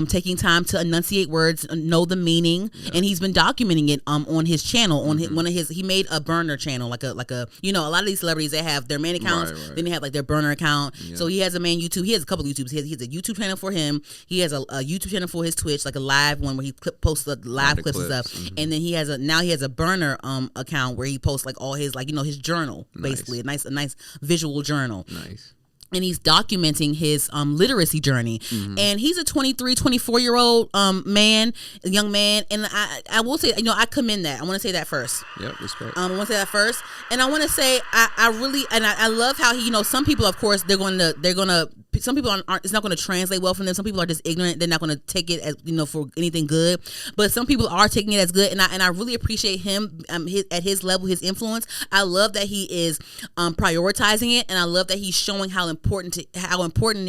Taking time to enunciate words, know the meaning, and he's been documenting it on his channel. On he made a burner channel, like a a lot of these celebrities, they have their main accounts, right. Then they have like their burner account. Yeah. So he has a main YouTube. He has a couple of YouTubes. He has a YouTube channel for him. He has a YouTube channel for his Twitch, like a live one where he posts the live clips and stuff. Mm-hmm. And then he has a burner account where he posts like all his his journal, basically a nice visual journal. Nice. and he's documenting his literacy journey. And he's a 23, 24-year-old young man. And I will say, I commend that. I want to say that first. Yep, respect. I want to say that first. And I want to say, I really, and I love how he, some people, of course, some people aren't, it's not going to translate well from them. Some people are just ignorant. They're not going to take it as, for anything good. But some people are taking it as good. And I really appreciate him at his level, his influence. I love that he is prioritizing it. And I love that he's showing how important it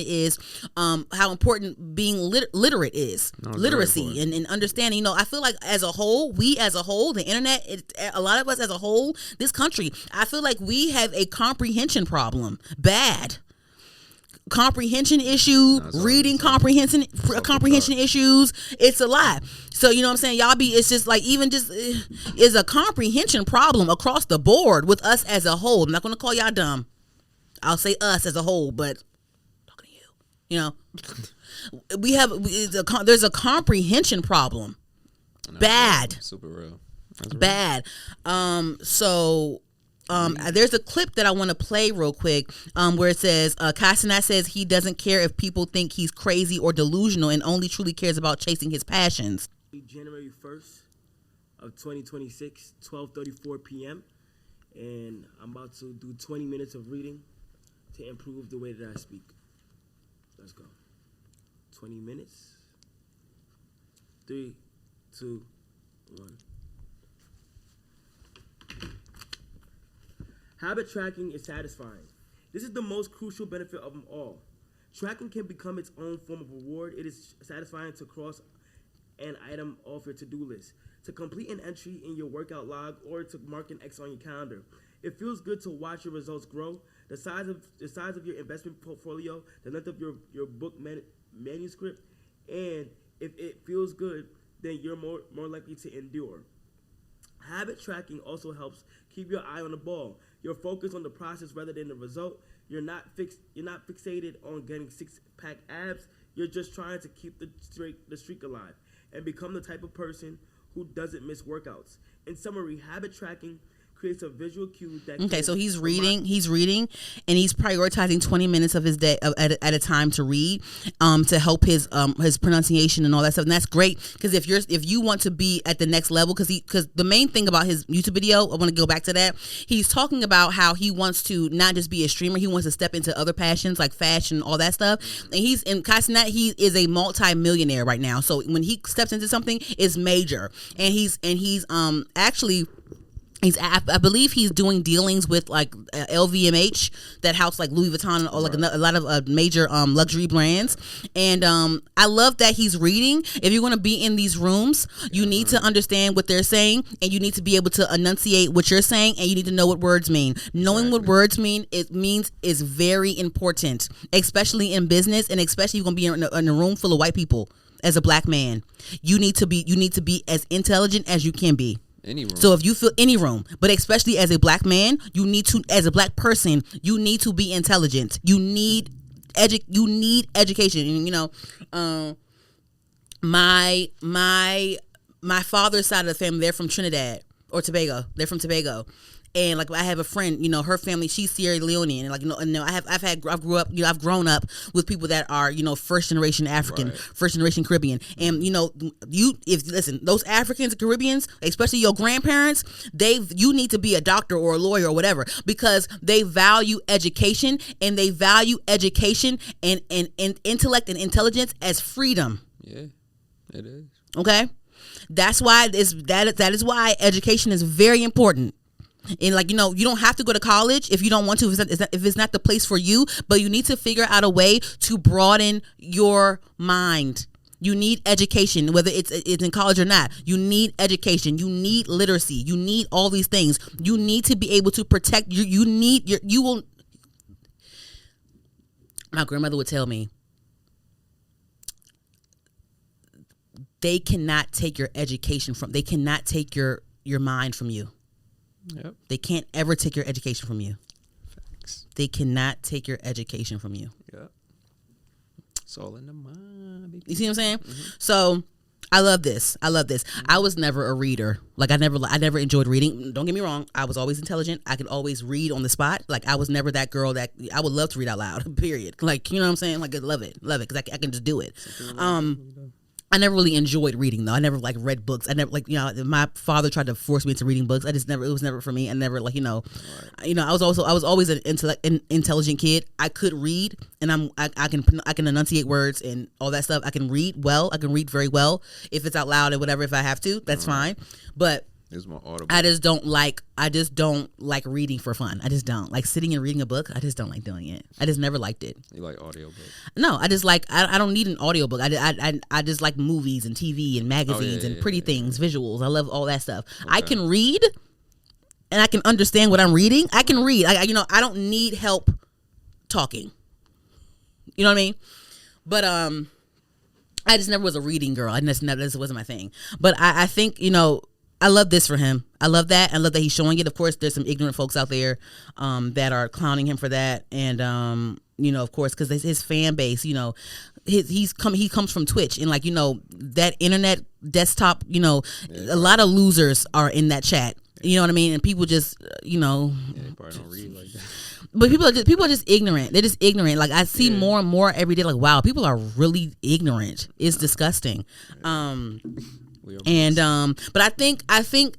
is, how important being literate is. Literacy and understanding. I feel like as a whole, the internet, a lot of us as a whole, this country, I feel like we have a comprehension problem. Bad. Comprehension issue, reading comprehension issues. It's a lot. So you know what I'm saying, y'all it's just like, even just is a comprehension problem across the board with us as a whole. I'm not gonna call y'all dumb. I'll say us as a whole, but talking to you, there's a comprehension problem. Bad. Super real. Bad. There's a clip that I want to play real quick where it says, Cenat says he doesn't care if people think he's crazy or delusional and only truly cares about chasing his passions. January 1st of 2026, 12:34 p.m. And I'm about to do 20 minutes of reading to improve the way that I speak. Let's go. 20 minutes. 3, 2, 1. Habit tracking is satisfying. This is the most crucial benefit of them all. Tracking can become its own form of reward. It is satisfying to cross an item off your to-do list, to complete an entry in your workout log, or to mark an X on your calendar. It feels good to watch your results grow. The size of your investment portfolio, the length of your book manuscript, and if it feels good, then you're more likely to endure. Habit tracking also helps keep your eye on the ball. You're focused on the process rather than the result. You're not fixated on getting six-pack abs. You're just trying to keep the streak alive and become the type of person who doesn't miss workouts. In summary, habit tracking creates a visual cue that so he's reading and he's prioritizing 20 minutes of his day at a time to read to help his pronunciation and all that stuff. And that's great, because if you want to be at the next level, because the main thing about his YouTube video, I want to go back to that, he's talking about how he wants to not just be a streamer, he wants to step into other passions like fashion, all that stuff. And he's in Cenat, he is a multi-millionaire right now, so when he steps into something, it's major. And he's actually, I believe he's doing dealings with like LVMH that house like Louis Vuitton or like a lot of major luxury brands. And I love that he's reading. If you're going to be in these rooms, you need to understand what they're saying, and you need to be able to enunciate what you're saying, and you need to know what words mean. Knowing what words mean, is very important, especially in business, and especially if you're going to be in a room full of white people. As a black man, you need to be as intelligent as you can be. Any room. So if you feel any room, but especially as a black man, you need to, as a black person, you need to be intelligent. You need education. And my father's side of the family, they're from Trinidad or Tobago. They're from Tobago. And like, I have a friend, her family, she's Sierra Leonean, and like, I've grown up with people that are, first generation African, first generation Caribbean, and those Africans, Caribbeans, especially your grandparents, you need to be a doctor or a lawyer or whatever, because they value education, and they value education and intellect and intelligence as freedom. Yeah, it is. Okay, that's why that is why education is very important. And like, you don't have to go to college if you don't want to, if it's not the place for you, but you need to figure out a way to broaden your mind. You need education, whether it's in college or not. You need education. You need literacy. You need all these things. You need to be able to protect my grandmother would tell me, they cannot take your education they cannot take your mind from you. Yep. They can't ever take your education from you. Facts. They cannot take your education from you. Yep. It's all in the mind, baby. You see what I'm saying? Mm-hmm. So I love this. I was never a reader. Like I never enjoyed reading. Don't get me wrong. I was always intelligent. I could always read on the spot. Like I was never that girl that I would love to read out loud. Period. Like, you know what I'm saying? Like I love it because I can just do it. I never really enjoyed reading though. I never like read books. I never my father tried to force me into reading books. It was never for me. I never I was always an intelligent kid. I could read and I can enunciate words and all that stuff. I can read well. I can read very well if it's out loud or whatever. If I have to, that's fine. But it's more audible. I just don't like reading for fun. I just don't like sitting and reading a book. I just don't like doing it. I just never liked it. You like audiobooks? No, I just like I don't need an audiobook. I just like movies and TV and magazines and pretty things, visuals. I love all that stuff. Okay. I can read and I can understand what I'm reading. I can read. I don't need help talking. You know what I mean? But I just never was a reading girl. This wasn't my thing. But I think, I love this for him. I love that. I love that he's showing it. Of course, there's some ignorant folks out there that are clowning him for that. And, of course, because his fan base, he comes from Twitch. And, that internet desktop, a lot of losers are in that chat. You know what I mean? And people just, Yeah, they probably don't read like that. But people are just ignorant. They're just ignorant. Like, I see more and more every day. Like, wow, people are really ignorant. It's disgusting. But I think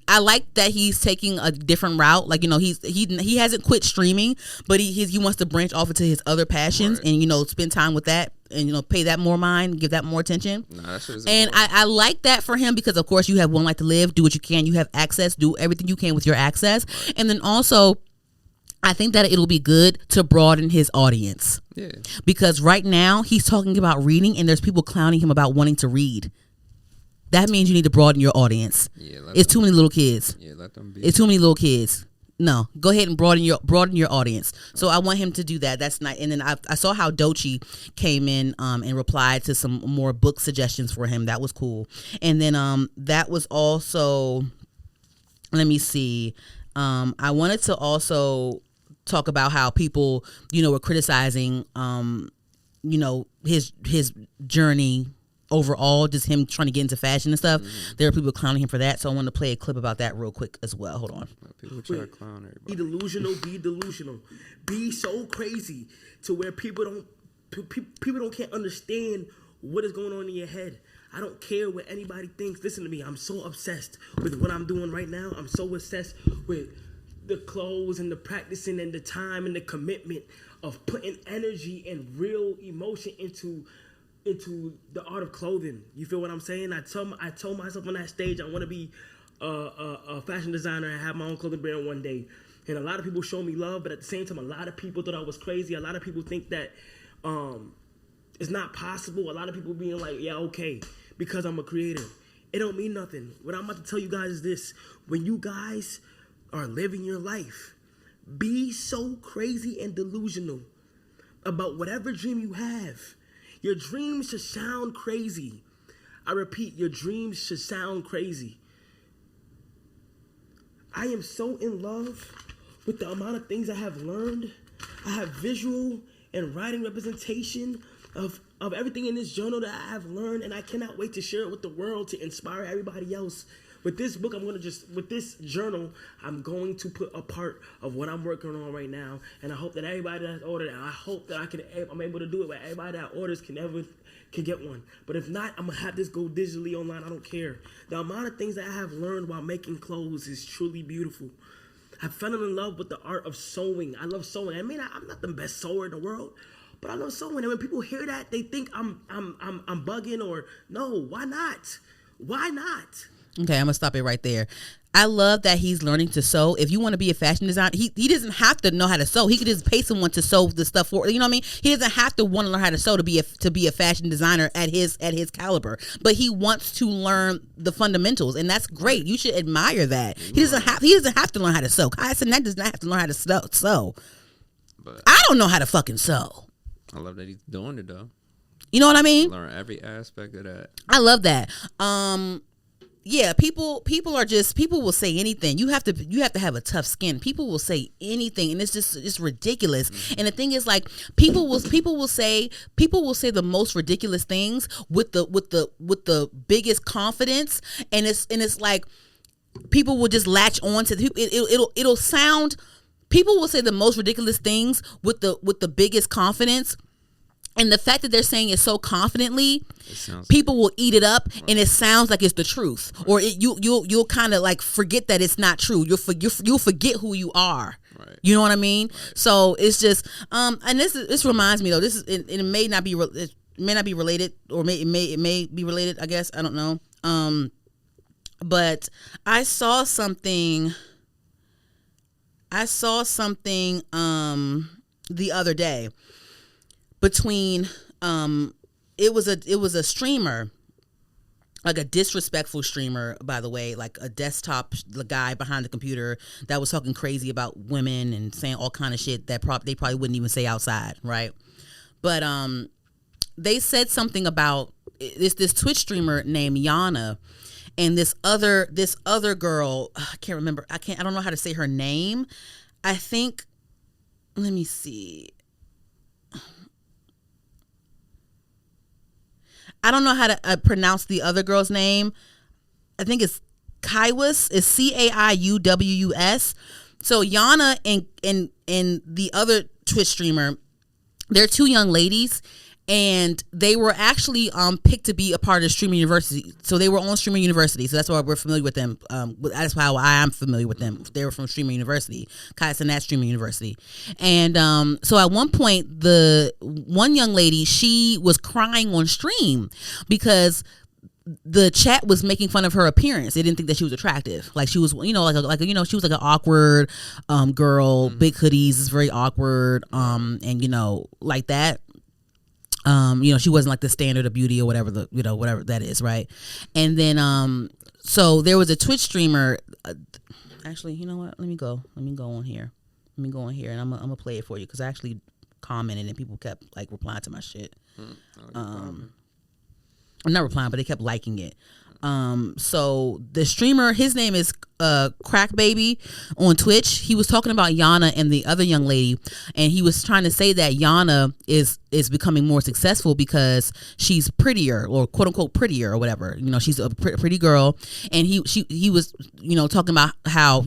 I like that he's taking a different route. Like, he hasn't quit streaming, but he wants to branch off into his other passions and spend time with that and pay that more mind, give that more attention. And I like that for him because of course you have one life to live. Do what you can. You have access. Do everything you can with your access. Right. And then also, I think that it'll be good to broaden his audience. Yeah. Because right now he's talking about reading and there's people clowning him about wanting to read. That means you need to broaden your audience. Yeah, it's too many little kids. Yeah, let them be. It's too many little kids. No, go ahead and broaden your audience. So I want him to do that. That's nice. And then I saw how Doechii came in and replied to some more book suggestions for him. That was cool. And then that was also, let me see. I wanted to also talk about how people, were criticizing, his journey overall, just him trying to get into fashion and stuff. Mm-hmm. There are people clowning him for that, so I want to play a clip about that real quick as well. Hold on. People try to clown everybody. Be delusional. Be so crazy to where people can't understand what is going on in your head. I don't care what anybody thinks. Listen to me. I'm so obsessed with what I'm doing right now. I'm so obsessed with the clothes and the practicing and the time and the commitment of putting energy and real emotion into the art of clothing. You feel what I'm saying? I told myself on that stage I want to be a fashion designer and have my own clothing brand one day. And a lot of people show me love, but at the same time, a lot of people thought I was crazy. A lot of people think that it's not possible. A lot of people being like, yeah, okay, because I'm a creator. It don't mean nothing. What I'm about to tell you guys is this. When you guys are living your life, be so crazy and delusional about whatever dream you have. Your dreams should sound crazy. I repeat, your dreams should sound crazy. I am so in love with the amount of things I have learned. I have visual and writing representation of everything in this journal that I have learned, and I cannot wait to share it with the world to inspire everybody else. With this book, with this journal, I'm going to put a part of what I'm working on right now. And I hope that everybody that's ordered, and I hope that I'm able to do it where everybody that orders can get one. But if not, I'm going to have this go digitally online. I don't care. The amount of things that I have learned while making clothes is truly beautiful. I fell in love with the art of sewing. I love sewing. I mean, I'm not the best sewer in the world, but I love sewing. And when people hear that, they think I'm bugging or no, why not? Why not? Okay, I'm gonna stop it right there. I love that he's learning to sew. If you want to be a fashion designer, he doesn't have to know how to sew. He could just pay someone to sew the stuff for. You know what I mean? He doesn't have to want to learn how to sew to be a fashion designer at his caliber. But he wants to learn the fundamentals, and that's great. You should admire that. He doesn't have to learn how to sew. Cenat does not have to learn how to sew. But I don't know how to fucking sew. I love that he's doing it though. You know what I mean? Learn every aspect of that. I love that. yeah, people are just, people will say anything. You have to have a tough skin. People will say anything, and it's ridiculous. And the thing is, like, people will say the most ridiculous things with the biggest confidence, and it's like people will just latch on to it'll sound. People will say the most ridiculous things with the biggest confidence. And the fact that they're saying it so confidently, people will eat it up, and it sounds like it's the truth, or you'll kind of like forget that it's not true. You'll forget who you are. Right. You know what I mean? Right. So it's just and this reminds me though. This is it may not be related, or it may be related. I guess I don't know. But I saw something. The other day. Between it was a streamer, like a disrespectful streamer, by the way, like a desktop guy behind the computer that was talking crazy about women and saying all kind of shit that they probably wouldn't even say outside, right? But they said something about this Twitch streamer named Yonna, and this other girl, I can't remember, I don't know how to say her name. I think, let me see. I don't know how to pronounce the other girl's name. I think it's Kaiwus. It's Caiuwus. So Yonna and the other Twitch streamer, they're two young ladies, and they were actually picked to be a part of Streamer University. So they were on Streamer University. So that's why we're familiar with them. That's how I am familiar with them. They were from Streamer University, Cenat Streamer University. And so at one point, the one young lady, she was crying on stream because the chat was making fun of her appearance. They didn't think that she was attractive. Like she was, she was like an awkward girl, big hoodies, is very awkward, and like that. She wasn't like the standard of beauty or whatever whatever that is, right? And then so there was a Twitch streamer. Actually, you know what? Let me go on here. And I'm gonna play it for you because I actually commented and people kept like replying to my shit. I'm not replying, but they kept liking it. So the streamer, his name is Crack Baby on Twitch. He was talking about Yonna and the other young lady, and he was trying to say that Yonna is becoming more successful because she's prettier, or quote unquote prettier, or whatever. She's a pretty girl, and he was talking about how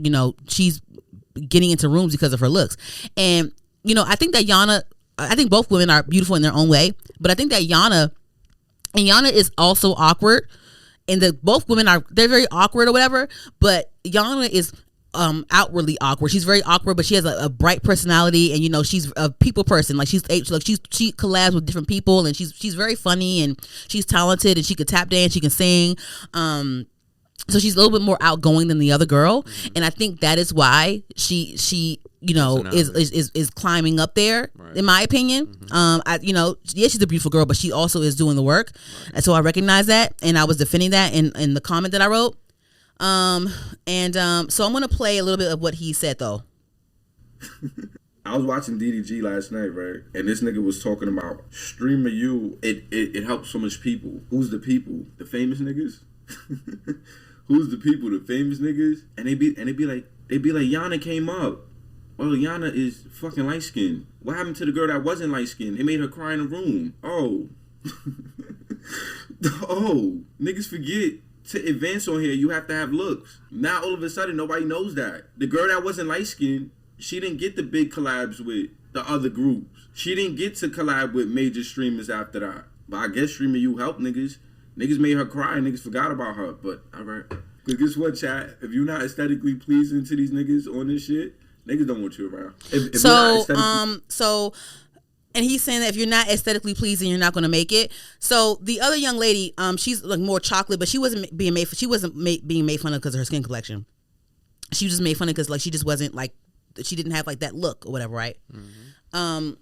she's getting into rooms because of her looks. And I think that I think both women are beautiful in their own way, but I think that Yonna is also awkward. And both women they're very awkward or whatever, but Yonna is outwardly awkward. She's very awkward, but she has a bright personality, and she's a people person. Like she collabs with different people, and she's very funny, and she's talented, and she could tap dance, she can sing. So she's a little bit more outgoing than the other girl, and I think that is why she is climbing up there, right, in my opinion. She's a beautiful girl, but she also is doing the work, right. And so I recognize that, and I was defending that in the comment that I wrote. So I'm gonna play a little bit of what he said though. I was watching DDG last night, right? And this nigga was talking about Streamer U. It helps so much people. Who's the people? The famous niggas? Who's the people? The famous niggas? And they be like Yonna came up. Oh, Yonna is fucking light skinned. What happened to the girl that wasn't light skinned? They made her cry in the room. Oh. Oh. Niggas forget to advance on here, you have to have looks. Now all of a sudden nobody knows that. The girl that wasn't light skinned, she didn't get the big collabs with the other groups. She didn't get to collab with major streamers after that. But I guess Streamer U helped niggas. Niggas made her cry and niggas forgot about her. But alright. Cause guess what, chat? If you're not aesthetically pleasing to these niggas on this shit, niggas don't want you around. And he's saying that if you're not aesthetically pleasing, you're not going to make it. So the other young lady, she's like more chocolate, but she wasn't being made fun of because of her skin complexion. She was just made fun of because like she just wasn't like, she didn't have like that look or whatever, right? Mm-hmm.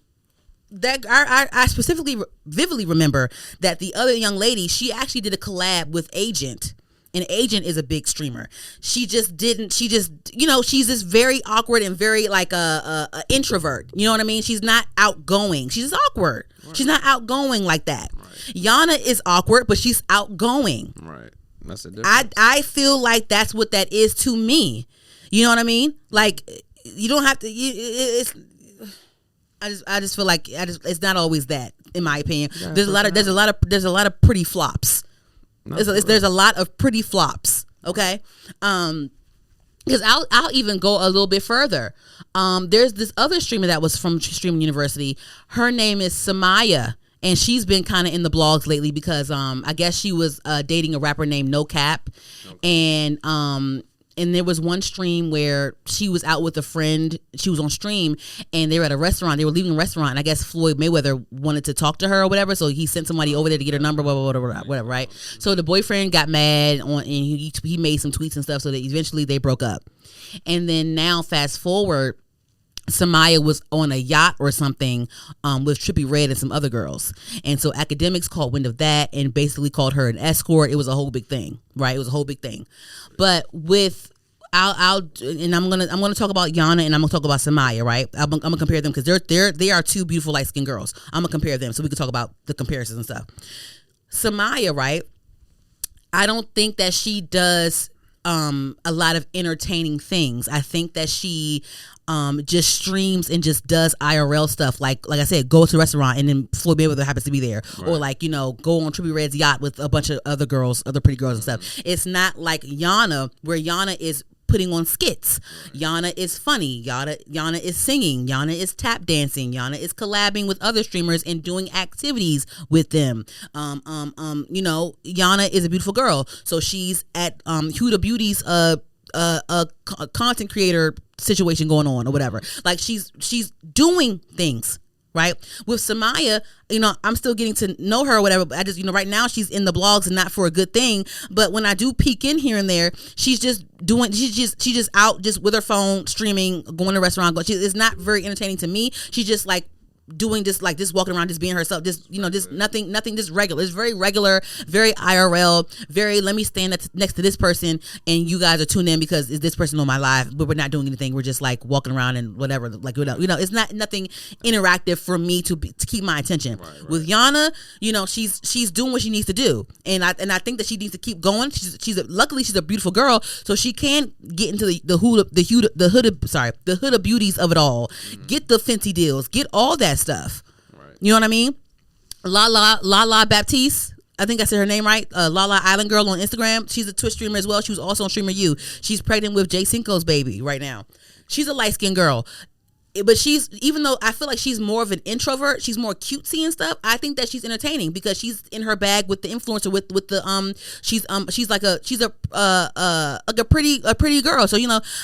That I specifically vividly remember that the other young lady, she actually did a collab with Agent. And Agent is a big streamer. She's just this very awkward and very like a introvert. You know what I mean? She's not outgoing. She's just awkward. Right. She's not outgoing like that. Right. Yonna is awkward, but she's outgoing. Right. That's a difference. I feel like that's what that is to me. You know what I mean? Like, you don't have to. I just feel like it's not always that, in my opinion. There's a lot of pretty flops. There's a lot of pretty flops. Okay, because I'll even go a little bit further. There's this other streamer that was from Streaming University. Her name is Summyah. And she's been kind of in the blogs lately because I guess she was dating a rapper named No Cap. Okay. And there was one stream where she was out with a friend. She was on stream and they were at a restaurant. They were leaving a restaurant. And I guess Floyd Mayweather wanted to talk to her or whatever. So he sent somebody over there to get her number, whatever, right? So the boyfriend got mad and he made some tweets and stuff so that eventually they broke up. And then now fast forward, Summyah was on a yacht or something with Trippie Redd and some other girls. And so academics caught wind of that and basically called her an escort. It was a whole big thing, right? It was a whole big thing. But with I'm gonna talk about Yonna and I'm gonna talk about Summyah, right? I'm gonna compare them because they are two beautiful light skinned girls. I'm gonna compare them so we can talk about the comparisons and stuff. Summyah, right? I don't think that she does a lot of entertaining things. I think that she just streams and just does IRL stuff, like I said, go to a restaurant and then Floyd Mayweather happens to be there, right. Or like, go on Trippie Redd's yacht with a bunch of other girls, other pretty girls and stuff. It's not like Yonna, where Yonna is putting on skits. Yonna is funny. Yonna is singing. Yonna is tap dancing. Yonna is collabing with other streamers and doing activities with them. Yonna is a beautiful girl, so she's at Huda Beauty's a content creator situation going on or whatever. Like she's doing things. Right. With Summyah, I'm still getting to know her or whatever, but I just, right now she's in the blogs and not for a good thing. But when I do peek in here and there, she's just out just with her phone, streaming, going to a restaurant. It's not very entertaining to me. She's just like doing just like just walking around, just being herself, just just nothing, just regular. It's very regular, very IRL, very let me stand next to this person and you guys are tuned in because is this person on my live, but we're not doing anything. We're just like walking around and whatever, like it's not nothing interactive for me to keep my attention. Right. With Yonna, she's doing what she needs to do, and I think that she needs to keep going. Luckily she's a beautiful girl, so she can get into the hood beauties of it all. Mm-hmm. Get the Fenty deals, get all that stuff. Right. You know what I mean? Lala Baptiste, I think I said her name right. Lala Island Girl on Instagram. She's a Twitch streamer as well. She was also on Streamer U. She's pregnant with Jay Cinco's baby right now. She's a light skinned girl. But even though I feel like she's more of an introvert, she's more cutesy and stuff. I think that she's entertaining because she's in her bag with the influencer, with the she's a pretty girl. So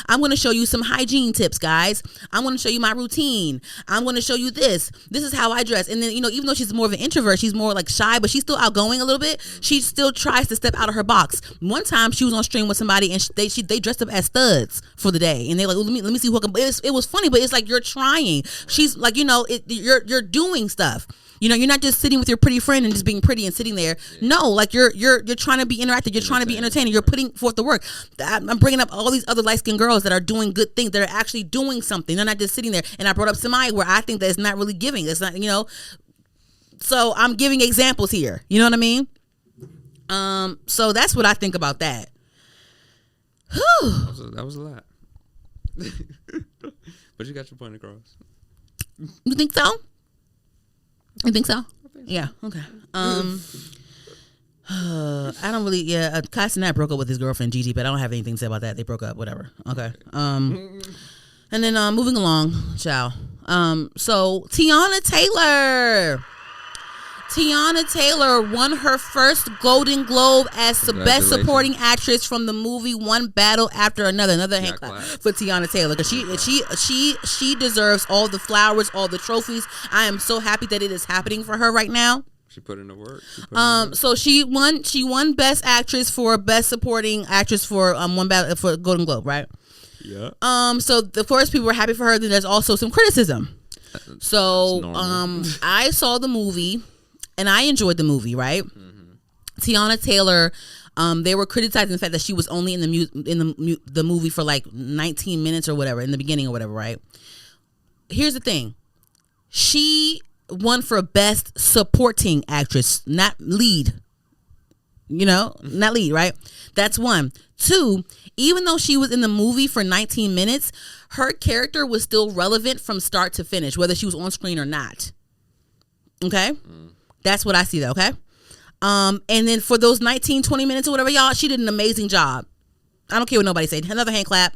I'm going to show you some hygiene tips, guys. I'm going to show you my routine. I'm going to show you this. This is how I dress. And then even though she's more of an introvert, she's more like shy, but she's still outgoing a little bit. She still tries to step out of her box. One time she was on stream with somebody and they dressed up as studs for the day, and they like, let me see who can. It was funny, but it's like you're trying. She's like, you're doing stuff. You're not just sitting with your pretty friend and just being pretty and sitting there. Yeah. No, like you're trying to be interactive. You're trying to be entertaining. You're putting forth the work. I'm bringing up all these other light-skinned girls that are doing good things. That are actually doing something. They're not just sitting there. And I brought up Summyah, where I think that it's not really giving. It's not, So I'm giving examples here. You know what I mean? So that's what I think about that. That was a lot. But you got your point across. You think so? You think so? Yeah. Okay. I don't really. Yeah. Cenat broke up with his girlfriend Gigi, but I don't have anything to say about that. They broke up. Whatever. Okay. And then moving along, ciao. So Teyana Taylor won her first Golden Globe as the best supporting actress from the movie One Battle After Another. Another hand clap for Teyana Taylor, because she deserves all the flowers, all the trophies. I am so happy that it is happening for her right now. She put in the work. So she won Best Actress for Best Supporting Actress for One Battle for Golden Globe, right? Yeah. So of course people were happy for her. Then there's also some criticism. So I saw the movie. And I enjoyed the movie, right? Mm-hmm. Teyana Taylor, they were criticizing the fact that she was only in the movie for like 19 minutes or whatever, in the beginning or whatever, right? Here's the thing. She won for Best Supporting Actress, not lead. You know, not lead, right? That's one. Two, even though she was in the movie for 19 minutes, her character was still relevant from start to finish, whether she was on screen or not. Okay? That's what I see though, okay? And then for those 19, 20 minutes or whatever, y'all, she did an amazing job. I don't care what nobody said. Another hand clap.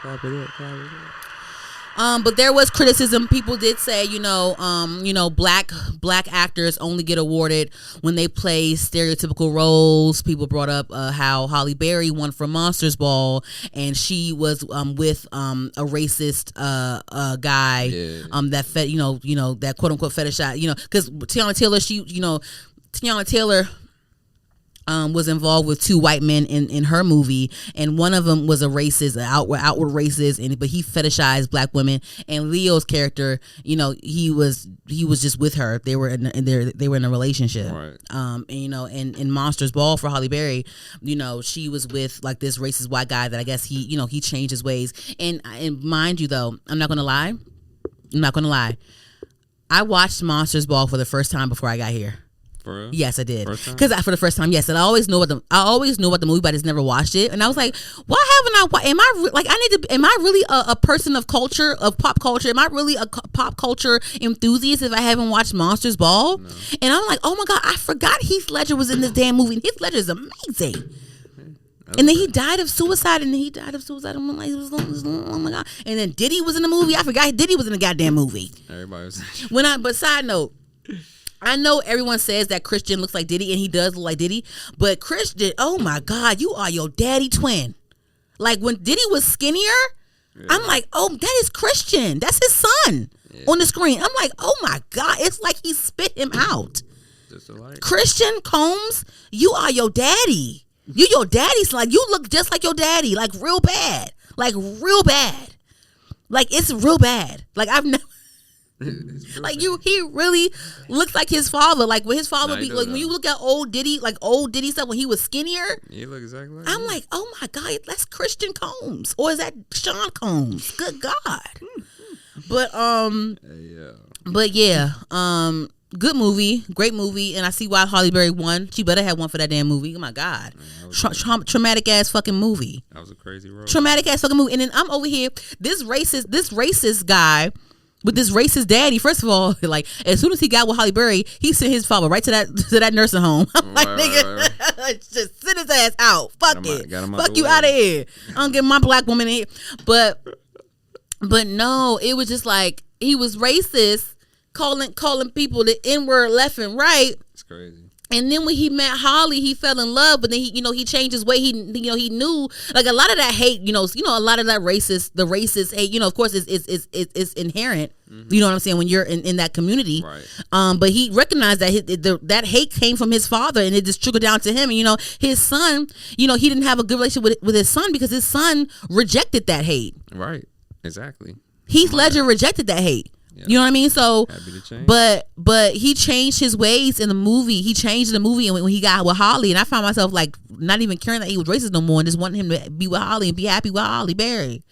Clap it up. But there was criticism. People did say, black actors only get awarded when they play stereotypical roles. People brought up how Halle Berry won for Monsters Ball, and she was with a racist guy that fed that quote unquote fetishized, because Teyana Taylor was involved with two white men in her movie, and one of them was a racist, outward racist, but he fetishized black women. And Leo's character, he was just with her. They were in a relationship, right? And in Monsters Ball for Halle Berry, she was with like this racist white guy that I guess he changed his ways. And mind you, though, I'm not gonna lie. I watched Monsters Ball for the first time before I got here. For real? Yes, I did. Because for the first time, yes, and I always know about the movie, but I just never watched it. And I was like, why haven't I? Am I really a person of culture, of pop culture? Am I really a pop culture enthusiast if I haven't watched Monsters Ball? No. And I'm like, oh my god, I forgot Heath Ledger was in this damn movie. And Heath Ledger is amazing. And then he died of suicide. I'm like, oh my god. And then Diddy was in the movie. I forgot Diddy was in the goddamn movie. Everybody was. But side note. I know everyone says that Christian looks like Diddy, and he does look like Diddy, but Christian, oh my God, you are your daddy twin. Like when Diddy was skinnier, I'm like, oh, that is Christian. That's his son on the screen. I'm like, oh my God, it's like he spit him out. Just alike. Christian Combs, you are your daddy. You your daddy's like, you look just like your daddy, like real bad. Like real bad. Like it's real bad. Like I've never. Like he really looks like his father. Like when his father be like when you look at old Diddy stuff when he was skinnier. He look exactly like I'm like, oh my God, that's Christian Combs, or is that Sean Combs? Good God. But good movie, great movie, and I see why Halle Berry won. She better have one for that damn movie. Oh my God, traumatic ass fucking movie. That was a crazy role. Traumatic ass fucking movie, and then I'm over here. This racist guy. With this racist daddy, first of all, like as soon as he got with Halle Berry, he sent his father right to that nursing home. I'm like, nigga, just send his ass out. Fuck it. Fuck you out of here. I don't get my black woman in here. But no, it was just like he was racist, calling people the N-word left and right. It's crazy. And then when he met Holly, he fell in love. But then he changed his way. He knew like a lot of that hate. A lot of that racist hate. Of course, it's inherent. Mm-hmm. You know what I'm saying? When you're in that community, right? But he recognized that that hate came from his father, and it just trickled down to him. And his son. He didn't have a good relationship with his son because his son rejected that hate. Right. Exactly. Heath Ledger rejected that hate. Yeah. You know what I mean? So, but he changed his ways in the movie. He changed in the movie, and when he got with Holly, and I found myself like not even caring that he was racist no more, and just wanting him to be with Holly and be happy with Halle Berry.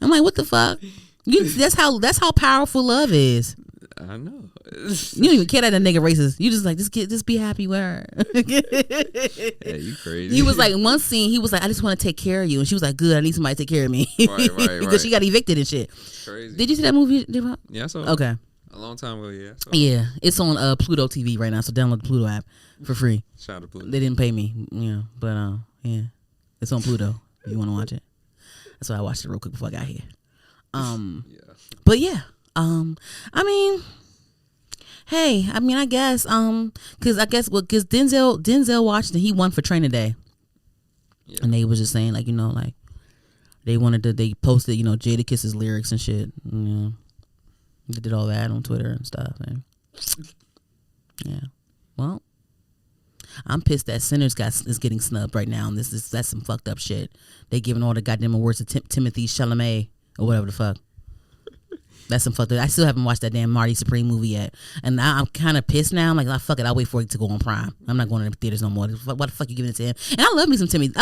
I'm like, what the fuck? That's how powerful love is. I know. You don't even care that a nigga racist. You just like just be happy with her. Yeah, you crazy. He was like in one scene. He was like, I just want to take care of you, and she was like, good. I need somebody to take care of me. Right. Because she got evicted and shit. Crazy. Did you see that movie? Yeah, I saw it. Okay. A long time ago, yeah. Yeah, it's on Pluto TV right now, so download the Pluto app for free. Shout out to Pluto. They didn't pay me, but yeah, it's on Pluto if you want to watch it. That's why I watched it real quick before I got here. But yeah, I mean, hey, I guess, because Denzel Washington, he won for Training Day, and they was just saying like they posted Jadakiss's lyrics and shit. They did all that on Twitter and stuff. And yeah, well, I'm pissed that Sinners is getting snubbed right now, and that's some fucked up shit. They giving all the goddamn awards to Timothy Chalamet or whatever the fuck. That's some fucked up. I still haven't watched that damn Marty Supreme movie yet, and I'm kind of pissed now. I'm like, fuck it, I'll wait for it to go on Prime. I'm not going to the theaters no more. Why the fuck you giving it to him? And I love me some Timmy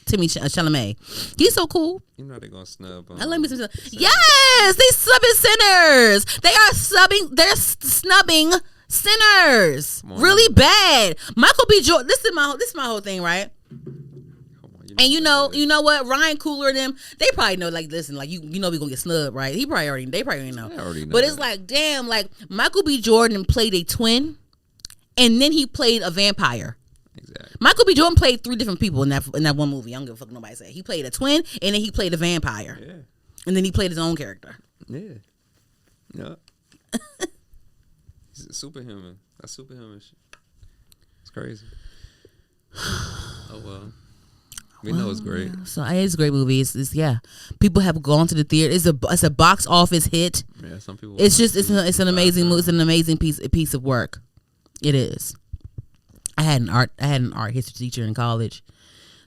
Chalamet. He's so cool. You know they're gonna snub. I love me some. Yes, they subbing Sinners. They are subbing. They're snubbing Sinners, really bad. Michael B. Jordan. This is my whole thing, right? And you know what? Ryan Coogler and them, they probably know. Like, listen, like you know, we gonna get snubbed, right? They probably already know. But it's like, damn, like Michael B. Jordan played a twin, and then he played a vampire. Exactly. Michael B. Jordan played 3 different people in that one movie. I don't give a fuck what nobody say. He played a twin, and then he played a vampire. Yeah. And then he played his own character. Yeah. Yeah. He's a superhuman. That's superhuman shit. It's crazy. Oh well. We know it's great. Yeah. So it's a great movie. It's people have gone to the theater. It's a box office hit. Yeah, some people. It's an amazing movie. It's an amazing piece of work. It is. I had an art history teacher in college.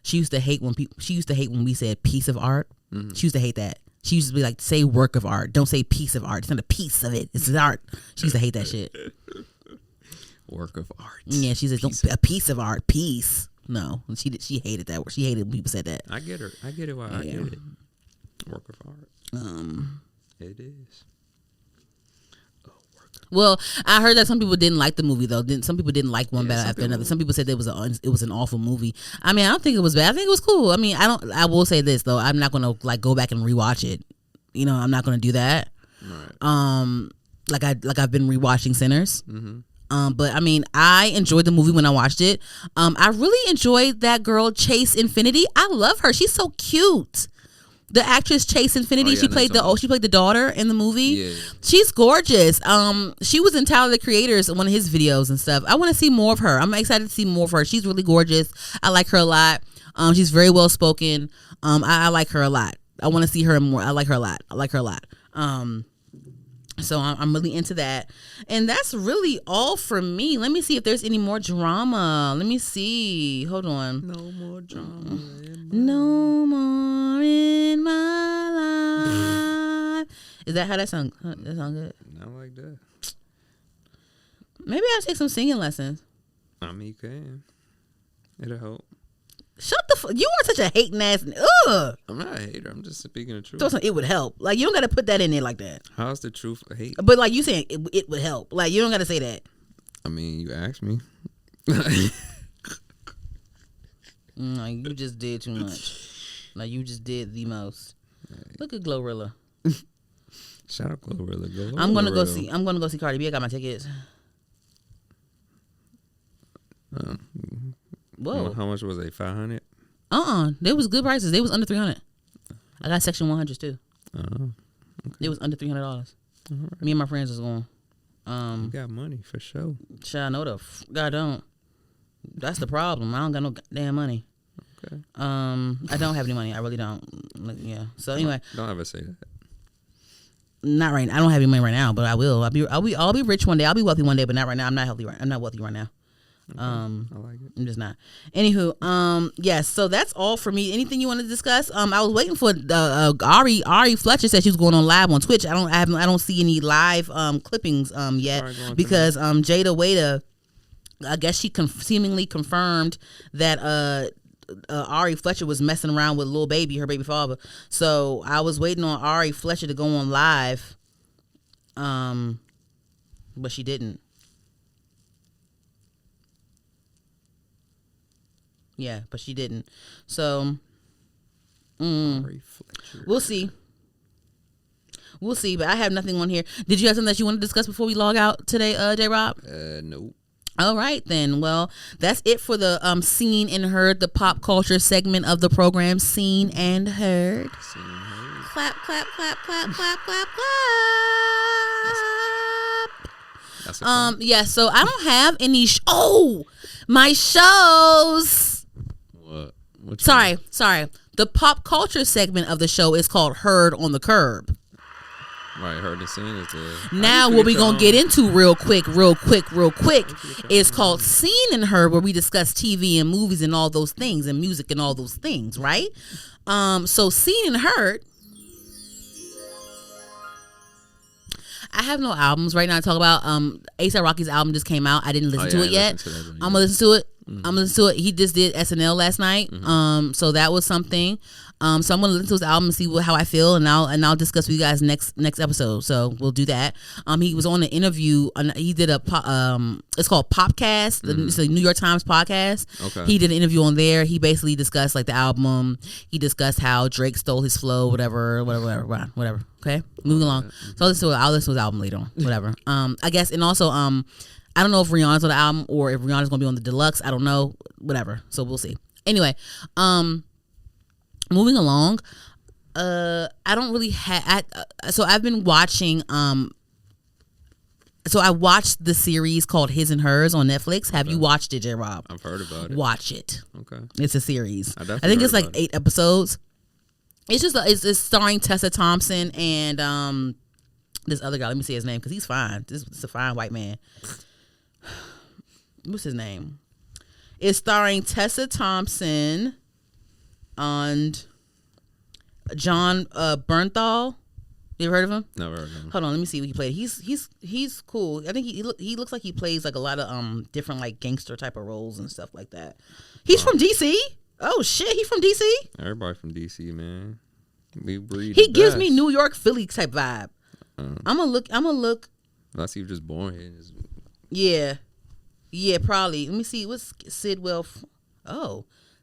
She used to hate when we said piece of art. Mm-hmm. She used to hate that. She used to be like, say work of art. Don't say piece of art. It's not a piece of it. It's art. She used to hate that shit. Work of art. Yeah, she said a piece of art. Piece. No, she hated that word. She hated when people said that. I get her. I get it. Why I get it. Work of art. It is. Well, I heard that some people didn't like the movie though. Some people didn't like one better after another. Some people said it was an awful movie. I mean, I don't think it was bad. I think it was cool. I mean, I will say this though. I'm not gonna like go back and rewatch it. You know, I'm not gonna do that. Right. Like I've been rewatching Sinners. Mm-hmm. But I mean, I enjoyed the movie when I watched it. I really enjoyed that girl Chase Infinity. I love her. She's so cute. The actress Chase Infinity, she played the daughter in the movie. Yeah. She's gorgeous. She was in Tyler the Creator's one of his videos and stuff. I want to see more of her. I'm excited to see more of her. She's really gorgeous. I like her a lot. She's very well spoken. I like her a lot. I want to see her more. I like her a lot. So I'm really into that. And that's really all from me. Let me see if there's any more drama. Let me see. Hold on. No more drama. No more in my life. Is that how that sound? That sound good? Not like that. Maybe I'll take some singing lessons. I mean, you can. It'll help. Shut the fuck. You are such a hating ass. Ugh. I'm not a hater. I'm just speaking the truth. So it would help. Like, you don't got to put that in there like that. How's the truth a hate? But like you saying it would help. Like, you don't got to say that. I mean, you asked me. No, you just did too much. Like, you just did the most. Hey. Look at Glorilla. Shout out Glorilla. I'm gonna go see Cardi B. I got my tickets. Whoa. How much was they? 500? They was good prices. They was under 300. I got section 100s too. Okay. It was under $300. Right. Me and my friends was going. You got money for sure. I know God don't. That's the problem. I don't got no damn money. Okay. I don't have any money. I really don't. Yeah. So anyway. Don't ever say that. Not right. I don't have any money right now, but I will. I'll be rich one day. I'll be wealthy one day, but not right now. I'm not wealthy right now. Okay. I like it. I'm just not. Anywho, yes. So that's all for me. Anything you want to discuss? I was waiting for Ari Fletcher said she was going on live on Twitch. I don't see any live clippings yet because Jada Waiter, I guess she seemingly confirmed that Ari Fletcher was messing around with Lil Baby, her baby father. So I was waiting on Ari Fletcher to go on live, but she didn't. Yeah, but she didn't. So, we'll see. But I have nothing on here. Did you have something that you want to discuss before we log out today, JRob? Nope. All right, then. Well, that's it for the Seen and Heard, the pop culture segment of the program, Seen and Heard. Seen and Heard. Clap, clap, clap, clap, clap, clap, clap. That's a yeah, so I don't have any my shows. What? Sorry. The pop culture segment of the show is called Heard on the Curb. Right, Heard the Scene is the... Now what we gonna get into real quick is called Seen and Heard, where we discuss TV and movies and all those things and music and all those things, right? So Seen and Heard, I have no albums right now to talk about. A$AP Rocky's album just came out. I didn't listen to it yet. I'm gonna listen to it. He just did SNL last night. So that was something. So I'm gonna listen to his album and see how I feel, and I'll discuss with you guys next episode. So we'll do that. He was on an interview. He did it's called Popcast. It's a New York Times podcast. Okay. He did an interview on there. He basically discussed like the album. He discussed how Drake stole his flow, whatever. Okay, moving along. So I'll listen to his album later on. Whatever. I guess, and also I don't know if Rihanna's on the album or if Rihanna's gonna be on the deluxe. I don't know. Whatever. So we'll see. Anyway, moving along. I don't really have. So I've been watching. So I watched the series called His and Hers on Netflix. Have you watched it, JRob? I've heard about it. Watch it. Okay. It's a series. I think it's like 8 episodes. It's just it's starring Tessa Thompson and this other guy. Let me see his name because he's fine. This is a fine white man. What's his name? It's starring Tessa Thompson and John Bernthal. You ever heard of him? Never heard of him. Hold on, let me see what he played. He's cool. I think he looks like he plays like a lot of different like gangster type of roles and stuff like that. He's from DC. Oh shit, he from DC. Everybody from DC, man. We breed. He gives me New York, Philly type vibe. Uh-huh. I'm gonna look. Unless he was just born here. Yeah, probably. Let me see. What's Sidwell?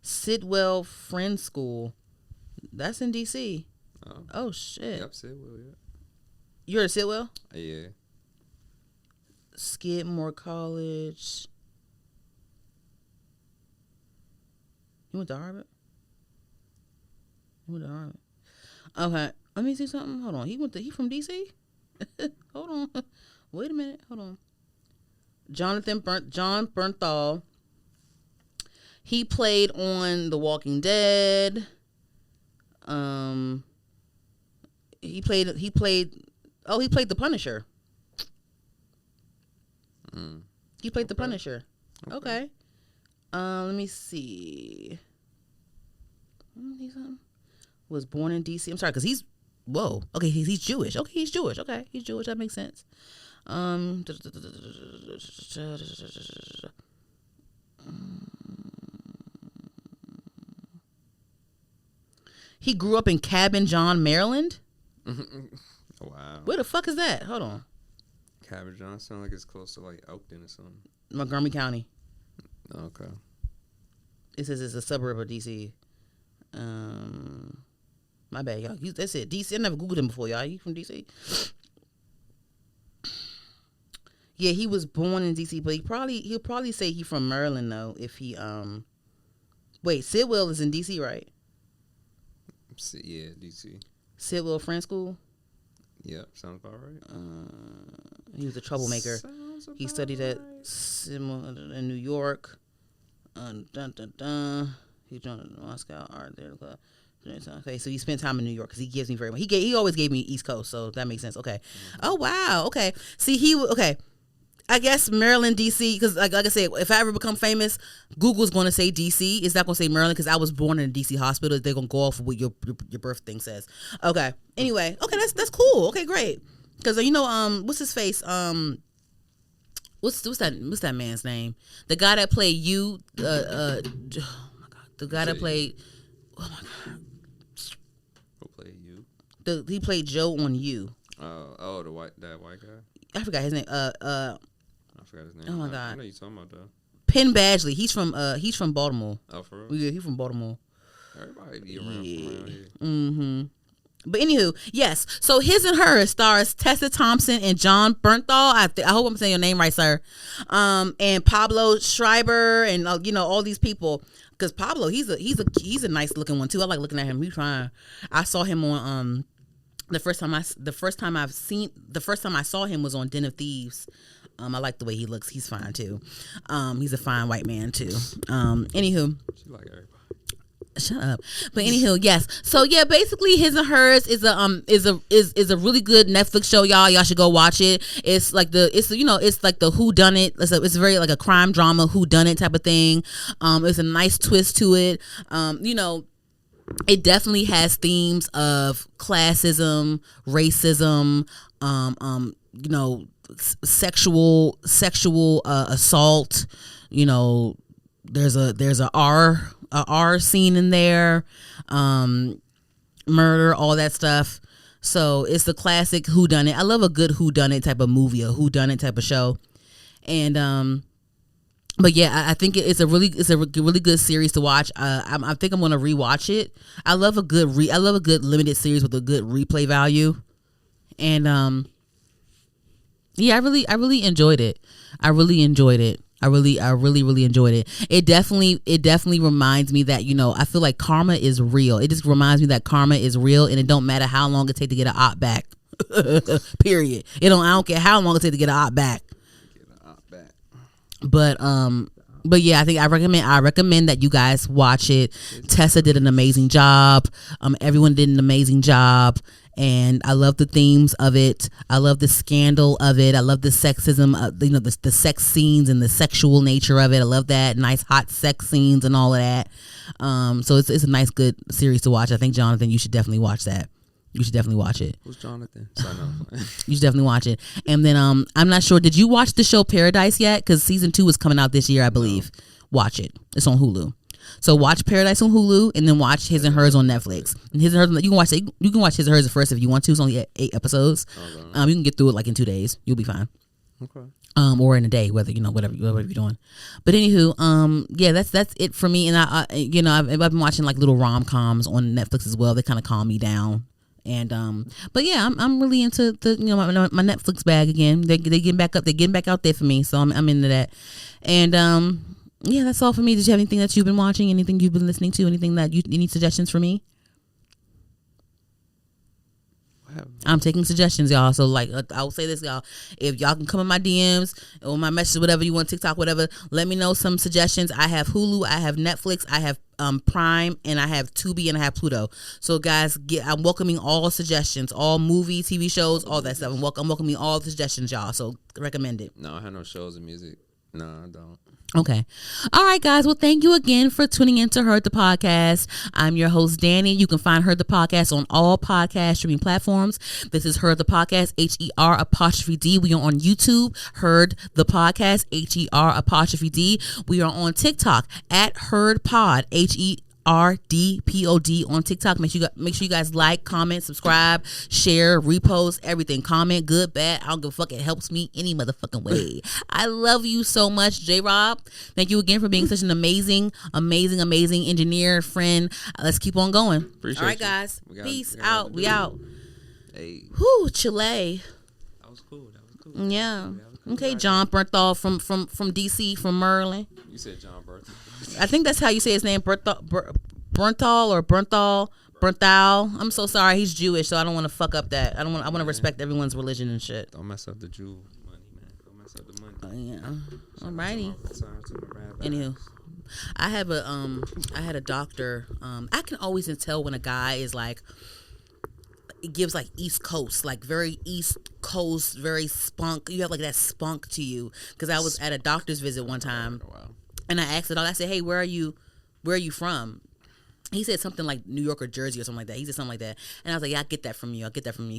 Sidwell Friend School. That's in DC. Oh shit. Yep, Sidwell. Yeah. You're at Sidwell? Yeah. Skidmore College. You went to Harvard? Okay. Let me see something. Hold on. He from DC? Hold on. Wait a minute. Hold on. John Bernthal. He played on The Walking Dead. He played the Punisher. He played the Punisher. Okay. Let me see. Was born in DC. I'm sorry, because he's okay, he's Jewish. Okay, he's Jewish. Okay, he's Jewish. That makes sense. He grew up in Cabin John, Maryland. Wow. Where the fuck is that? Hold on. Cabin John sound like it's close to like Elkton or something. Montgomery County. Okay. It says it's a suburb of DC. My bad, y'all. That's it. DC. I never Googled him before, y'all. You from DC? Yeah, he was born in DC, but he'll probably say he from Maryland though. If he wait, Sidwell is in DC, right? Yeah, DC. Sidwell Friend School. Yep, sounds about right. He was a troublemaker. He studied at in New York. He joined the Moscow Art there club. Okay, so he spent time in New York because he gives me very much. He always gave me East Coast, so that makes sense. Okay. Oh wow. Okay. See, okay. I guess Maryland, DC, because like I said, if I ever become famous, Google's going to say DC. It's not going to say Maryland because I was born in a DC hospital. They're going to go off of what your birth thing says. Okay. Anyway, okay, that's cool. Okay, great. Because what's his face? What's that man's name? The guy that played you. Oh my god. The guy that played. Oh my god. Who played you? He played Joe on You. Oh, that white guy. I forgot his name. I forgot his name. Oh my god. I know you talking about though. Penn Badgley. He's from Baltimore. Oh, for real? Yeah, he's from Baltimore. Everybody be around from around here. Mm-hmm. But anywho, yes. So His and Hers stars Tessa Thompson and John Bernthal. I hope I'm saying your name right, sir. And Pablo Schreiber and all these people. Because Pablo, he's a nice looking one too. I like looking at him. He's fine. I saw him on the first time I saw him was on Den of Thieves. I like the way he looks. He's fine too. He's a fine white man too. Anywho. She like everybody. Shut up. But anywho, yes. So yeah, basically His and Hers is a really good Netflix show, y'all. Y'all should go watch it. It's like the who done it. It's very like a crime drama who done it type of thing. It's a nice twist to it. It definitely has themes of classism, racism, sexual assault. There's a R scene in there. murder, all that stuff. So it's the classic whodunit. I love a good whodunit type of movie, a whodunit type of show. And but yeah, I think it's a really good series to watch. I think I'm gonna rewatch it. I love a good limited series with a good replay value. And yeah, I really enjoyed it. I really enjoyed it. It definitely reminds me that, you know, I feel like karma is real. It just reminds me that karma is real, and it don't matter how long it take to get an op back. Period. I don't care how long it take to get an op back. But yeah, I think I recommend that you guys watch it. Tessa did an amazing job. Everyone did an amazing job. And I love the themes of it. I love the scandal of it. I love the sexism, the sex scenes and the sexual nature of it. I love that nice hot sex scenes and all of that. So it's a nice, good series to watch. I think, Jonathan, you should definitely watch that. You should definitely watch it. Who's Jonathan? You should definitely watch it. And then I'm not sure. Did you watch the show Paradise yet? Because season 2 is coming out this year, I believe. No. Watch it. It's on Hulu. So watch Paradise on Hulu, and then watch His and Hers on Netflix. And His and Hers, you can watch it. You can watch His and Hers first if you want to. It's only 8 episodes. Okay. You can get through it like in 2 days. You'll be fine. Okay. Or in a day, whatever you're doing. But anywho, yeah, that's it for me. And I've been watching like little rom-coms on Netflix as well. They kind of calm me down. And but yeah, I'm really into the my Netflix bag again. They getting back up. They're getting back out there for me. So I'm into that. And yeah, that's all for me. Did you have anything that you've been watching? Anything you've been listening to? Anything that you need suggestions for me? I'm taking suggestions, y'all. So like, I'll say this, y'all. If y'all can come in my DMs or my messages, whatever you want, TikTok, whatever, let me know some suggestions. I have Hulu, I have Netflix, I have Prime, and I have Tubi, and I have Pluto. So guys, I'm welcoming all suggestions, all movies, TV shows, all that stuff. I'm welcoming all the suggestions, y'all. So recommend it. No, I have no shows and music. No, I don't. Okay. All right, guys. Well, thank you again for tuning in to Heard the Podcast. I'm your host, Dani. You can find Heard the Podcast on all podcast streaming platforms. This is Heard the Podcast, HER''D. We are on YouTube, Heard the Podcast, HER''D. We are on TikTok at Heard Pod, HERDPOD on TikTok. Make sure you guys like, comment, subscribe, share, repost, everything. Comment, good, bad. I don't give a fuck. It helps me any motherfucking way. I love you so much, JRob. Thank you again for being such an amazing engineer, friend. Let's keep on going. Appreciate All right, you. guys. Peace out. We out. Hey. Whoo, Chile. That was cool. Yeah. Okay, John Bernthal from DC, from Maryland. You said John Bernthal. I think that's how you say his name, Bernthal. I'm so sorry. He's Jewish, so I don't want to fuck up that. I want to respect everyone's religion and shit. Don't mess up the Jew money, man. Don't mess up the money. Yeah. Alrighty. Anywho, I had a doctor. I can always tell when a guy is like, it gives like East Coast, like very East Coast, very spunk. You have like that spunk to you. Because I was at a doctor's visit one time. Wow. And I asked it all. I said, "Hey, where are you from?" He said something like New York or Jersey or something like that. He said something like that, and I was like, "Yeah, I get that from you. He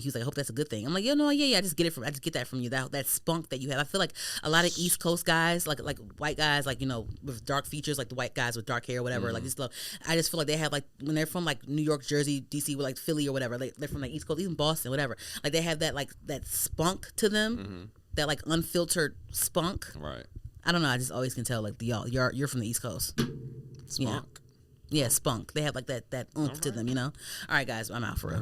was like, "I hope that's a good thing." I'm like, "Yeah, no, yeah. I just get that from you. That spunk that you have." I feel like a lot of East Coast guys, like white guys, like with dark features, like the white guys with dark hair, or whatever. Like this, I just feel like they have like when they're from like New York, Jersey, DC, or like Philly or whatever. Like they're from like East Coast, even Boston, whatever. Like they have that that spunk to them, that like unfiltered spunk. Right. I don't know. I just always can tell like you're from the East Coast. Spunk. Yeah, spunk. They have like that oomph to them, All right, guys, I'm out for real.